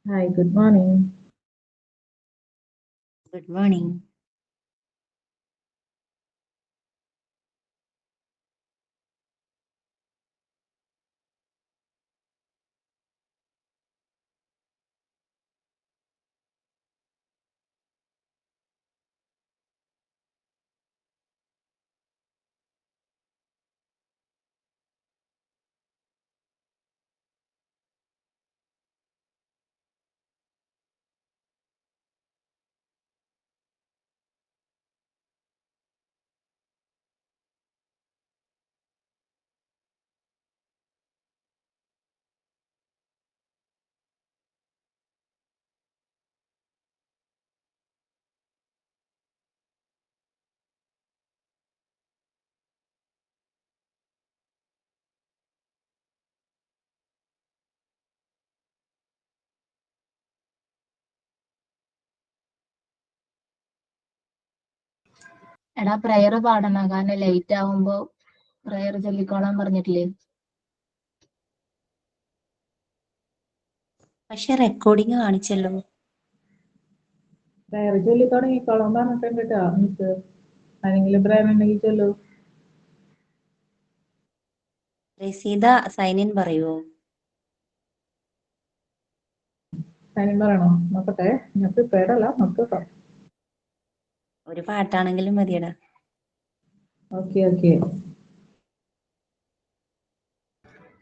Hi, good morning. Good morning. എടാ prayer പാടണം, കാരണം ലേറ്റ് ആവുമ്പോ പ്രയർ ചൊല്ലിക്കോളാൻ പറഞ്ഞിട്ടില്ലേ? പക്ഷെ റെക്കോർഡിങ് കാണിച്ചല്ലോ. പ്രയർ ചൊല്ലി തുടങ്ങിക്കോളാൻ പറഞ്ഞിട്ടുണ്ട് കേട്ടോ. മിസ് ആരെങ്കിലും പ്രയർ ഉണ്ടെങ്കിൽ ചൊല്ലു. റസീദ സൈൻ ഇൻ പറയുവോ? കാര്യം പറയണോ? നോക്കട്ടെ. ഞാൻ പ്രിപ്പയർഡ് അല്ല, നോക്കട്ടോ. ഒരു പാട്ടാണെങ്കിലും മതിയടാ. Okay okay.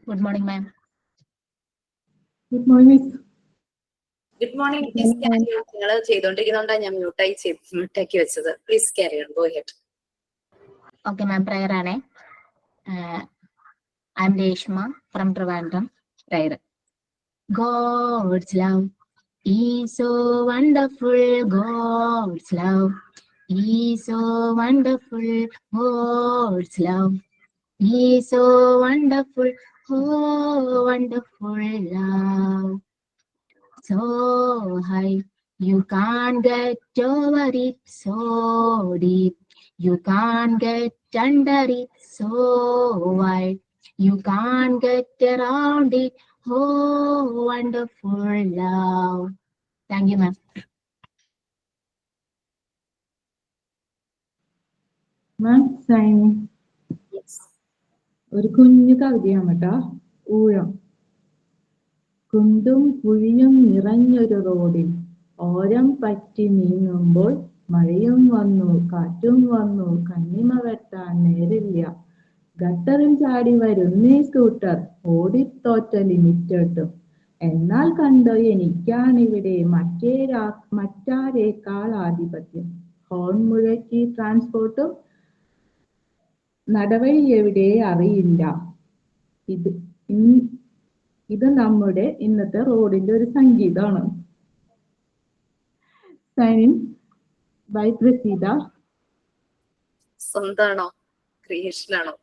Good morning ma'am. Good morning miss. Good morning. Please carry on. നിങ്ങൾ ചെയ്തോണ്ടിരിക്കുന്നോണ്ടാണ് ഞാൻ മ്യൂട്ടാക്കി വെച്ചത്. Please carry on. Go ahead. Okay ma'am, prayer ആണേ. I am Reshma from Trivandrum. Prayer. God's love is so wonderful. God's love is so wonderful. God's love is so wonderful. Oh, wonderful love. So high, you can't get over it. So deep, you can't get under it. So wide, you can't get around it. Oh, wonderful love. Thank you, ma'am. Ma'am sign. ഒരു കുഞ്ഞു കവിതയാണ് കേട്ടോ. ഊഴം. കുണ്ടും കുഴിയും നിറഞ്ഞൊരു റോഡിൽ ഓരം പറ്റി നീങ്ങുമ്പോൾ മഴയും വന്നു കാറ്റും വന്നു കണ്ണിമ വെട്ടാൻ നേരില്ല. ഗട്ടറിൽ ചാടി വരുന്നേ സ്കൂട്ടർ ഓടിത്തോറ്റ ലിമിറ്റഡും. എന്നാൽ കണ്ടോ എനിക്കാണിവിടെ മറ്റാരേക്കാൾ ആധിപത്യം. ഹോൺ മുഴക്കി ട്രാൻസ്പോർട്ടും നടവഴി എവിടെ അറിയില്ല. ഇത് നമ്മുടെ ഇന്നത്തെ റോഡിന്റെ ഒരു സംഗീതമാണ്. Sung by Praseetha. സ്വന്താണോ ക്രിയേഷനാണോ?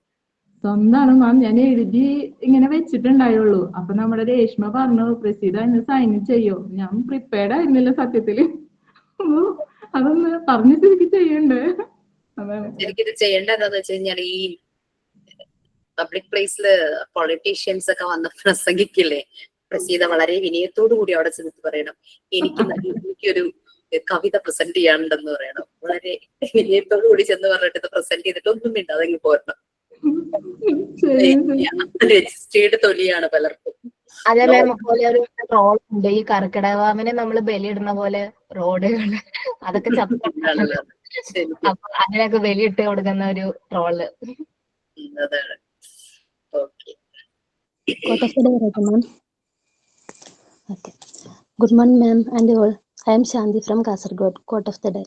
സ്വന്താണ് മാം. ഞാൻ എഴുതി ഇങ്ങനെ വെച്ചിട്ടുണ്ടായുള്ളൂ. അപ്പൊ നമ്മുടെ രേഷ്മ പറഞ്ഞു പ്രസീദ ഇന്ന് സൈൻ ചെയ്യോ. ഞാൻ പ്രിപ്പയർഡ് ആയിരുന്നില്ല സത്യത്തില്. അതൊന്ന് പറഞ്ഞിട്ട് എനിക്ക് ചെയ്യണ്ടേ. അതാണ് എനിക്കിത് ചെയ്യേണ്ട എന്താന്ന് വെച്ച് കഴിഞ്ഞാൽ ഈ പബ്ലിക് പ്ലേസില് പൊളിറ്റീഷ്യൻസ് ഒക്കെ വന്ന് പ്രസംഗിക്കില്ലേ, പ്രസീത വളരെ വിനയത്തോടു കൂടി അവിടെ ചെന്നിട്ട് പറയണം എനിക്കൊരു കവിത പ്രസന്റ് ചെയ്യാനുണ്ടെന്ന് പറയണം. വളരെ വിനയത്തോടു കൂടി ചെന്ന് പറഞ്ഞിട്ട് പ്രസന്റ് ചെയ്തിട്ട് ഒന്നും മിണ്ടാതെങ്കിൽ പോരണം. രജിസ്റ്റേർഡ് തൊലിയാണ് പലർക്കും. അതെ മാം, പോലെ ഒരു റോൾ ഉണ്ട് ഈ കർക്കിടകവാമിനെ നമ്മൾ ബലിയിടുന്ന പോലെ റോഡുകൾ അതൊക്കെ അപ്പൊ അതിനൊക്കെ ബലിയിട്ട് കൊടുക്കുന്ന ഒരു റോള്. അതാണ്. Okay. Quote of the day, right, ma'am? Okay. Good morning, ma'am, and all. I am Shanti from Kasargod. Quote of the day.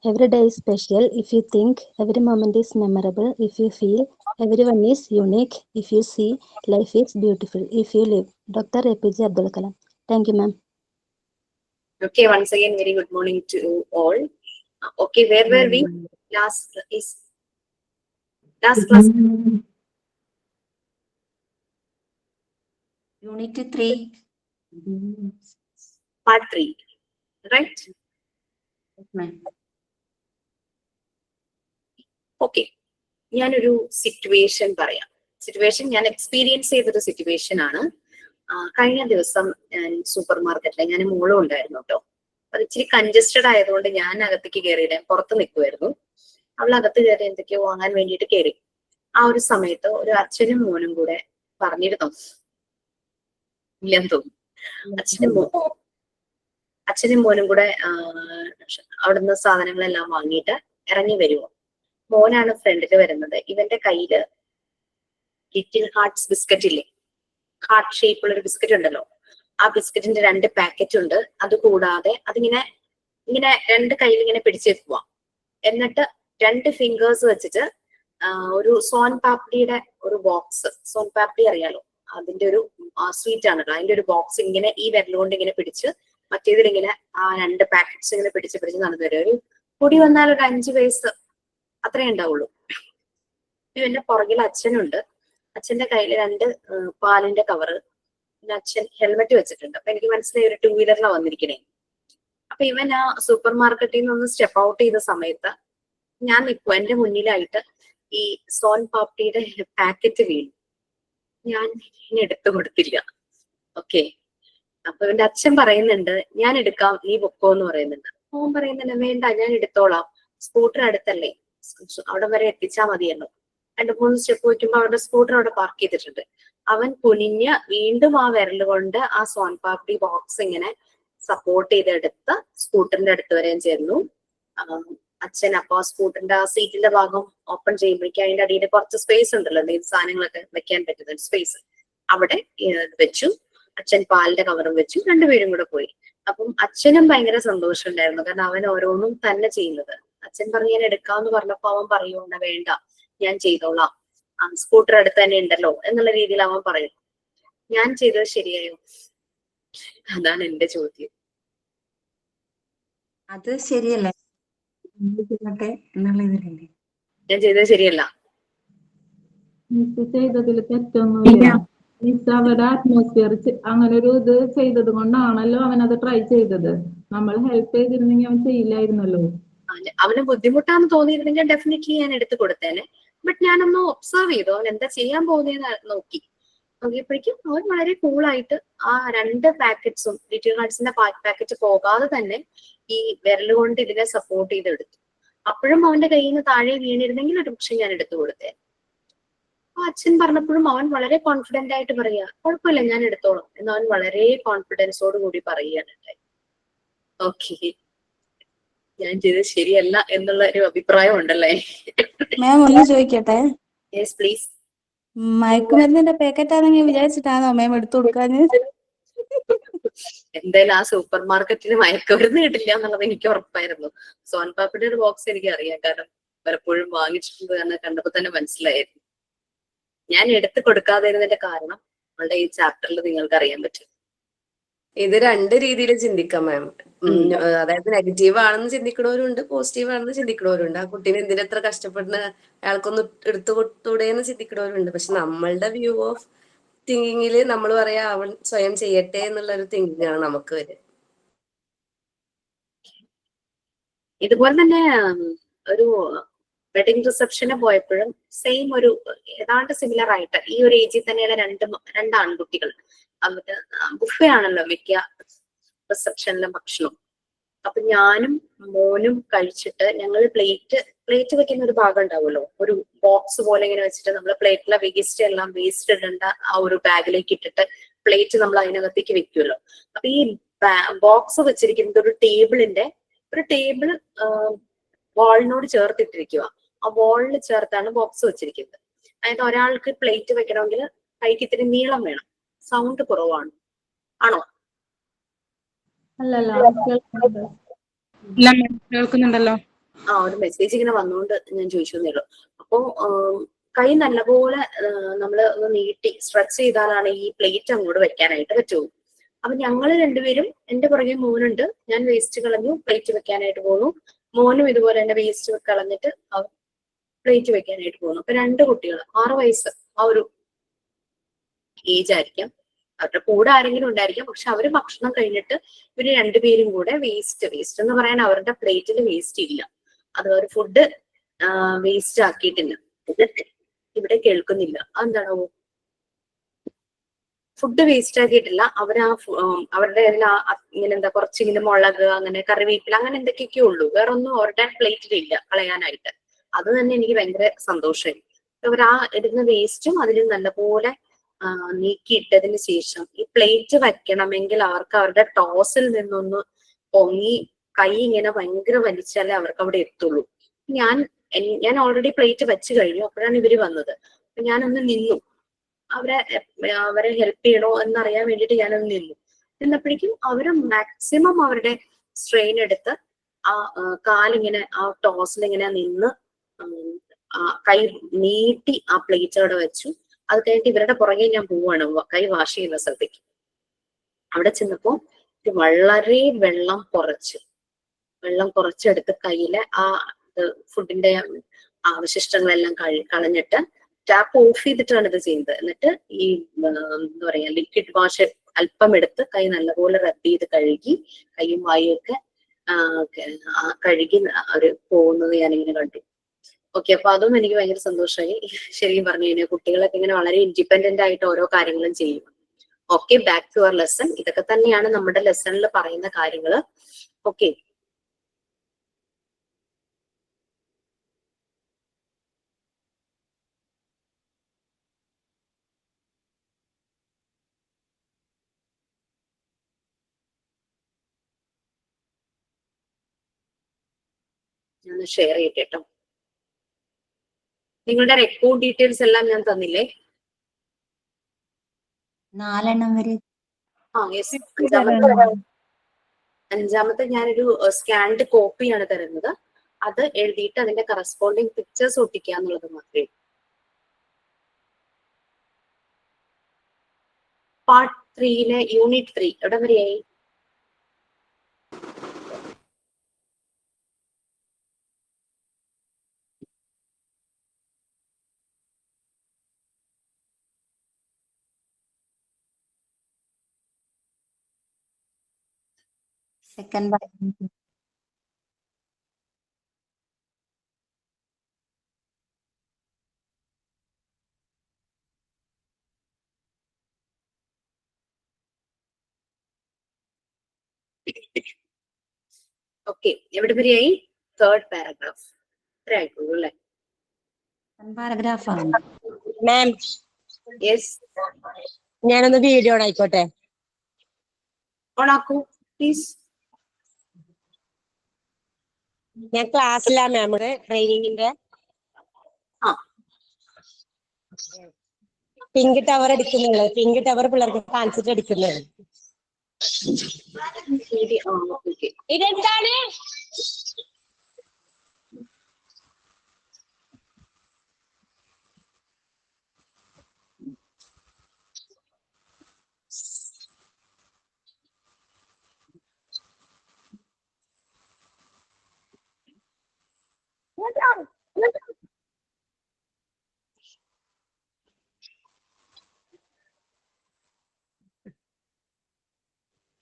Every day is special if you think. Every moment is memorable if you feel. Everyone is unique if you see. Life is beautiful if you live. Dr. APJ Abdul Kalam. Thank you, ma'am. Okay, once again, very good morning to all. Okay, where were we? Last class. Unit 3. Part 3. Right? Okay, ഞാനൊരു situation പറയാം. Situation ഞാൻ experience ചെയ്തൊരു situation ആണ്. കഴിഞ്ഞ ദിവസം ഞാൻ super മാർക്കറ്റിലെ ഞാൻ മോളും ഉണ്ടായിരുന്നു കേട്ടോ. അത് ഇച്ചിരി കൺജസ്റ്റഡ് ആയതുകൊണ്ട് ഞാൻ അകത്തേക്ക് കയറിയില്ല, പുറത്ത് നിൽക്കുമായിരുന്നു. അവൾ അകത്ത് കയറി എന്തൊക്കെയോ വാങ്ങാൻ വേണ്ടിയിട്ട് കയറി. ആ ഒരു സമയത്ത് ഒരു അച്ഛനും മോനും കൂടെ പറഞ്ഞിരുന്നു, ഇല്ലെന്ന് തോന്നുന്നു, അച്ഛനും മോനും കൂടെ അവിടുന്ന് സാധനങ്ങളെല്ലാം വാങ്ങിയിട്ട് ഇറങ്ങി വരുമോ. മോനാണ് ഫ്രണ്ടിൽ വരുന്നത്. ഇവന്റെ കയ്യില് ലിറ്റിൽ ഹാർട്ട്സ് ബിസ്ക്കറ്റ് ഇല്ലേ, ഹാർട്ട് ഷേപ്പുള്ള ഒരു ബിസ്ക്കറ്റ് ഉണ്ടല്ലോ, ആ ബിസ്ക്കറ്റിന്റെ 2 പാക്കറ്റ് ഉണ്ട്. അത് കൂടാതെ അതിങ്ങനെ ഇങ്ങനെ 2 കയ്യിൽ ഇങ്ങനെ പിടിച്ചു വെക്കുക. എന്നിട്ട് 2 ഫിംഗേഴ്സ് വെച്ചിട്ട് ഒരു സോൻ പാപ്ഡിയുടെ ഒരു ബോക്സ്, സോൻ പാപ്ഡി അറിയാലോ, അതിന്റെ ഒരു സ്വീറ്റ് ആണല്ലോ, അതിന്റെ ഒരു ബോക്സ് ഇങ്ങനെ ഈ വിരലുകൊണ്ട് ഇങ്ങനെ പിടിച്ച് മറ്റേതിൽ ഇങ്ങനെ ആ 2 പാക്കറ്റ്സ് ഇങ്ങനെ പിടിച്ച് നടന്നു വരും. ഒരു പൊടി വന്നാൽ ഒരു 5 വയസ്സ് അത്രേ ഉണ്ടാവുള്ളൂ. ഇവന്റെ പുറകിൽ അച്ഛനുണ്ട്. അച്ഛന്റെ കയ്യിൽ 2 പാലിന്റെ കവറ്, പിന്നെ അച്ഛൻ ഹെൽമെറ്റ് വെച്ചിട്ടുണ്ട്. അപ്പൊ എനിക്ക് മനസ്സിലായി ഒരു 2 വീലറിലാണ് വന്നിരിക്കണേ. അപ്പൊ ഇവൻ ആ സൂപ്പർ മാർക്കറ്റിൽ നിന്ന് സ്റ്റെപ്പ് ഔട്ട് ചെയ്ത സമയത്ത് ഞാൻ നിൽക്കും, എന്റെ മുന്നിലായിട്ട് ഈ സോൻ പാപ്ഡിയുടെ പാക്കറ്റ് വീണു. ഞാൻ എടുത്തു കൊടുത്തില്ല. ഓക്കെ, അപ്പൊ ഇവന്റെ അച്ഛൻ പറയുന്നുണ്ട് ഞാൻ എടുക്കാം, നീ പൊക്കോ എന്ന് പറയുന്നുണ്ട്. മോൻ പറയുന്നുണ്ട് വേണ്ട ഞാൻ എടുത്തോളാം, സ്കൂട്ടർ അടുത്തല്ലേ, അവിടെ വരെ എത്തിച്ചാൽ മതിയല്ലോ. 2-3 സ്റ്റെപ്പ് വയ്ക്കുമ്പോ അവരുടെ സ്കൂട്ടർ അവിടെ പാർക്ക് ചെയ്തിട്ടുണ്ട്. അവൻ കുനിഞ്ഞ് വീണ്ടും ആ വിരൽ കൊണ്ട് ആ സോൻ പാപ്ഡി ബോക്സ് ഇങ്ങനെ സപ്പോർട്ട് ചെയ്തെടുത്ത് സ്കൂട്ടറിന്റെ അടുത്ത് വരെയും ചേർന്നു. അച്ഛൻ അപ്പൊ ആ സ്കൂട്ടറിന്റെ ആ സീറ്റിന്റെ ഭാഗം ഓപ്പൺ ചെയ്യുമ്പോഴേക്കും അതിന്റെ അടിയിൽ കുറച്ച് സ്പേസ് ഉണ്ടല്ലോ, എന്തെങ്കിലും സാധനങ്ങളൊക്കെ വെക്കാൻ പറ്റുന്ന സ്പേസ്, അവിടെ വെച്ചു. അച്ഛൻ പാലിന്റെ കവറും വെച്ചു. 2 പേരും കൂടെ പോയി. അപ്പം അച്ഛനും ഭയങ്കര സന്തോഷം ഉണ്ടായിരുന്നു, കാരണം അവൻ ഓരോന്നും തന്നെ ചെയ്യുന്നത്. അച്ഛൻ പറഞ്ഞു ഞാൻ എടുക്കാമെന്ന് പറഞ്ഞപ്പോ അവൻ പറയുന്ന വേണ്ട ഞാൻ ചെയ്തോളാം, സ്കൂട്ടർ അടുത്ത് തന്നെ ഉണ്ടല്ലോ എന്നുള്ള രീതിയിൽ അവൻ പറയും. ഞാൻ ചെയ്തത് ശരിയായോ? അതാണ് എന്റെ ചോദ്യം. അത് ശരിയല്ലേ എന്നുള്ള ഇതിലല്ലേ? ഞാൻ ചെയ്തത് ശരിയല്ല. മിസ് ചെയ്തതിൽ തെറ്റൊന്നുമില്ല. മിസ് അവരുടെ അറ്റ്മോസ്ഫിയർ അങ്ങനെ ഒരു ഇത് ചെയ്തത് കൊണ്ടാണല്ലോ അവൻ അത് ട്രൈ ചെയ്തത്. നമ്മൾ ഹെൽപ്പ് ചെയ്തിരുന്നെങ്കിൽ അവൻ ചെയ്യില്ലായിരുന്നല്ലോ. അവന് ബുദ്ധിമുട്ടാന്ന് തോന്നിയിരുന്നെങ്കിൽ ഡെഫിനറ്റ്ലി ഞാൻ എടുത്തു കൊടുത്തേനെ. ബട്ട് ഞാനൊന്ന് ഒബ്സർവ് ചെയ്തു, അവൻ എന്താ ചെയ്യാൻ പോകുന്നതെന്ന് നോക്കിയപ്പോഴേക്കും അവൻ വളരെ കൂളായിട്ട് ആ 2 പാക്കറ്റ്സും ലിറ്റിൽ ഹാർട്ട്സിന്റെ പാക്കറ്റ് പോകാതെ തന്നെ ഈ വിരൽ കൊണ്ട് ഇതിനെ സപ്പോർട്ട് ചെയ്തെടുത്തു. അപ്പോഴും അവന്റെ കയ്യിൽ നിന്ന് താഴെ വീണിരുന്നെങ്കിൽ ഒരു പക്ഷെ ഞാൻ എടുത്തു കൊടുത്തേ. അപ്പൊ അച്ഛൻ പറഞ്ഞപ്പോഴും അവൻ വളരെ കോൺഫിഡന്റ് ആയിട്ട് പറയാ കുഴപ്പമില്ല ഞാൻ എടുത്തോളാം എന്ന് അവൻ വളരെ കോൺഫിഡൻസോട് കൂടി പറയുകയാണ്. ഓക്കെ, ഞാൻ ചെയ്തത് ശരിയല്ല എന്നുള്ള ഒരു അഭിപ്രായം ഉണ്ടല്ലേ? മാം ഒന്ന് ചോദിക്കട്ടെ, യെസ് പ്ലീസ്. മയക്കുമരുന്നിന്റെ പാക്കറ്റ് ആണെങ്കിൽ വിചാരിച്ചിട്ടാണോ മാം എടുത്തു കൊടുക്കാന്? എന്തായാലും ആ സൂപ്പർ മാർക്കറ്റിന് മയക്കുമരുന്ന് കിട്ടില്ല എന്നുള്ളത് എനിക്ക് ഉറപ്പായിരുന്നു. സോൻ പാപ്പിയുടെ ഒരു ബോക്സ് എനിക്ക് അറിയാം, കാരണം പലപ്പോഴും വാങ്ങിച്ചിട്ടുണ്ട്, കാരണം കണ്ടപ്പോ തന്നെ മനസ്സിലായിരുന്നു. ഞാൻ എടുത്തു കൊടുക്കാതിരുന്നതിന്റെ കാരണം നമ്മളുടെ ഈ ചാപ്റ്ററിൽ നിങ്ങൾക്ക് അറിയാൻ പറ്റും. ഇത് 2 രീതിയിൽ ചിന്തിക്കാം മാം. അതായത് നെഗറ്റീവ് ആണെന്ന് ചിന്തിക്കണവരുണ്ട്, പോസിറ്റീവ് ആണെന്ന് ചിന്തിക്കണവരുണ്ട്. ആ കുട്ടീനെ എന്തിനെത്ര കഷ്ടപ്പെടുന്ന അയാൾക്കൊന്ന് എടുത്തു കൊടുത്തൂടെ എന്ന് ചിന്തിക്കണവരുണ്ട്. പക്ഷെ നമ്മളുടെ വ്യൂ ഓഫ് തിങ്കിങ്ങില് നമ്മൾ പറയാ അവൻ സ്വയം ചെയ്യട്ടെ എന്നുള്ള ഒരു തിങ്കിങ് ആണ് നമുക്ക് വരിക. ഇതുപോലെ തന്നെ ഒരു വെഡിങ് റിസപ്ഷന് പോയപ്പോഴും സെയിം ഒരു ഏതാണ്ട് സിമിലർ ആയിട്ട് ഈ ഒരു ഏജിൽ തന്നെയുള്ള 2 ആൺകുട്ടികൾ. എന്നിട്ട് ബുഫേ ആണല്ലോ മിക്ക റിസപ്ഷനിലും ഭക്ഷണം. അപ്പൊ ഞാനും മോനും കഴിച്ചിട്ട് ഞങ്ങൾ പ്ലേറ്റ് വെക്കുന്ന ഒരു ഭാഗം ഉണ്ടാവുമല്ലോ, ഒരു ബോക്സ് പോലെ ഇങ്ങനെ വെച്ചിട്ട് നമ്മൾ പ്ലേറ്റിലെ വേസ്റ്റ് ഇടേണ്ട ആ ഒരു ബാഗിലേക്ക് ഇട്ടിട്ട് പ്ലേറ്റ് നമ്മൾ അതിനകത്തേക്ക് വെക്കുമല്ലോ. അപ്പൊ ഈ ബോക്സ് വെച്ചിരിക്കുന്നത് ഒരു ടേബിൾ വാളിനോട് ചേർത്തിട്ടിരിക്കുക. ആ വാളിൽ ചേർത്താണ് ബോക്സ് വെച്ചിരിക്കുന്നത്. അതായത് ഒരാൾക്ക് പ്ലേറ്റ് വെക്കണമെങ്കിൽ കൈക്ക് ഇത്തിരി നീളം വേണം. സൗണ്ട് കുറവാണ്, ആണോ? കേൾക്കുന്നുണ്ടല്ലോ. ആ ഒരു മെസ്സേജ് ഇങ്ങനെ വന്നുകൊണ്ട് ഞാൻ ചോദിച്ചു തന്നേ ഉള്ളൂ. അപ്പോ കൈ നല്ലപോലെ നമ്മൾ ഒന്ന് നീട്ടി സ്ട്രെച്ച് ചെയ്താലാണ് ഈ പ്ലേറ്റ് അങ്ങോട്ട് വെക്കാനായിട്ട് പറ്റുള്ളൂ. അപ്പൊ ഞങ്ങൾ 2 പേരും, എന്റെ പുറകെ മോനുണ്ട്, ഞാൻ വേസ്റ്റ് കളഞ്ഞു പ്ലേറ്റ് വെക്കാനായിട്ട് പോകുന്നു. മോനും ഇതുപോലെ തന്നെ വേസ്റ്റ് കളഞ്ഞിട്ട് പ്ലേറ്റ് വെക്കാനായിട്ട് പോകുന്നു. അപ്പൊ 2 കുട്ടികൾ 6 വയസ്സ് ആ ഒരു ഏജ് ആയിരിക്കാം. അവരുടെ കൂടെ ആരെങ്കിലും ഉണ്ടായിരിക്കാം. പക്ഷെ അവര് ഭക്ഷണം കഴിഞ്ഞിട്ട് ഇവര് 2 പേരും കൂടെ വേസ്റ്റ് എന്ന് പറയാൻ അവരുടെ പ്ലേറ്റിൽ വേസ്റ്റ് ഇല്ല, അത് അവർ ഫുഡ് വേസ്റ്റ് ആക്കിയിട്ടില്ല. ഇവിടെ കേൾക്കുന്നില്ല, അതെന്താണോ? ഫുഡ് വേസ്റ്റ് ആക്കിയിട്ടില്ല. അവരുടെ അതിൽ ഇങ്ങനെ എന്താ കുറച്ചിങ്ങനെ മുളക്, അങ്ങനെ കറിവേപ്പില, അങ്ങനെ എന്തൊക്കെയൊക്കെ ഉള്ളൂ. വേറെ ഒന്നും അവരുടെ പ്ലേറ്റിലില്ല കളയാനായിട്ട്. അത് തന്നെ എനിക്ക് ഭയങ്കര സന്തോഷമായി. അവർ ആ ഇടുന്ന വേസ്റ്റും അതിൽ നല്ലപോലെ നീക്കിയിട്ടതിന് ശേഷം ഈ പ്ലേറ്റ് വയ്ക്കണമെങ്കിൽ അവർക്ക് അവരുടെ ടോസിൽ നിന്നൊന്ന് പൊങ്ങി കൈ ഇങ്ങനെ ഭയങ്കര വലിച്ചാലേ അവർക്ക് അവിടെ എത്തുള്ളൂ. ഞാൻ ഓൾറെഡി പ്ലേറ്റ് വെച്ച് കഴിഞ്ഞു. അപ്പോഴാണ് ഇവര് വന്നത്. അപ്പൊ ഞാനൊന്ന് നിന്നു, അവരെ ഹെൽപ്പ് ചെയ്യണോ എന്നറിയാൻ വേണ്ടിയിട്ട് ഞാനൊന്ന് നിന്നപ്പോഴേക്കും അവര് മാക്സിമം അവരുടെ സ്ട്രെയിൻ എടുത്ത് ആ കാലിങ്ങനെ ആ ടോസിലിങ്ങനെ നിന്ന് കൈ നീട്ടി ആ പ്ലേറ്റ് അവിടെ വെച്ചു. അത് കഴിഞ്ഞിട്ട് ഇവരുടെ പുറകെ ഞാൻ പോവാണ് കൈ വാഷ് ചെയ്യുന്ന സ്ഥലത്തേക്ക്. അവിടെ ചെന്നപ്പോ വളരെ വെള്ളം കുറച്ചെടുത്ത് കയ്യിലെ ആ ഫുഡിന്റെ അവശിഷ്ടങ്ങളെല്ലാം കളഞ്ഞിട്ട് ടാപ്പ് ഓഫ് ചെയ്തിട്ടാണ് ഇത് ചെയ്യുന്നത്. എന്നിട്ട് ഈ എന്താ പറയാ ലിക്വിഡ് വാഷ് അല്പം എടുത്ത് കൈ നല്ലപോലെ റബ്ബ് ചെയ്ത് കഴുകി കൈയും വായും ഒക്കെ കഴുകി അവര് പോകുന്നത് ഞാനിങ്ങനെ കണ്ടു. ഓക്കെ, അപ്പൊ അതും എനിക്ക് ഭയങ്കര സന്തോഷമായി. ശരിക്കും പറഞ്ഞു കഴിഞ്ഞാൽ കുട്ടികളൊക്കെ ഇങ്ങനെ വളരെ ഇൻഡിപെൻഡന്റ് ആയിട്ട് ഓരോ കാര്യങ്ങളും ചെയ്യും. Okay, back to our lesson. ഇതൊക്കെ തന്നെയാണ് നമ്മുടെ ലെസണിൽ പറയുന്ന കാര്യങ്ങള്. ഓക്കെ, ഞാൻ ഷെയർ ചെയ്യട്ടെ കേട്ടോ. നിങ്ങളുടെ റെക്കോർഡ് ഡീറ്റെയിൽസ് എല്ലാം ഞാൻ തന്നില്ലേ? 4 വരെ. യെസ്. അഞ്ചാമത്തെ ഞാനൊരു സ്കാൻഡ് കോപ്പിയാണ് തരുന്നത്. അത് എഴുതിയിട്ട് അതിന്റെ കറസ്പോണ്ടിങ് പിക്ചേഴ്സ് ഒട്ടിക്കുക എന്നുള്ളത് മാത്രമേ. പാർട്ട് 3 യൂണിറ്റ് 3 എവിടെ വരെയായി? Second paragraph. ഓക്കെ, എവിടെ വരെയായി? Third paragraph. ഇത്ര ആയിട്ടുള്ളൂ അല്ലേ? പാരഗ്രാഫാണ്. മാം, യെസ്, ഞാനൊന്ന് വീഡിയോ ഓൺ ആയിക്കോട്ടെ? ഓണാക്കൂ പ്ലീസ്. ഞാൻ ക്ലാസ്സിലാ മാം, ട്രെയിനിങ്ങിന്റെ. പിങ്ക് ടവർ എടുക്കുന്നുള്ളത്, പിങ്ക് ടവർ പിള്ളേർക്ക് കാണിച്ചിട്ട് എടുക്കുന്നത്. ഇതെന്താണ്?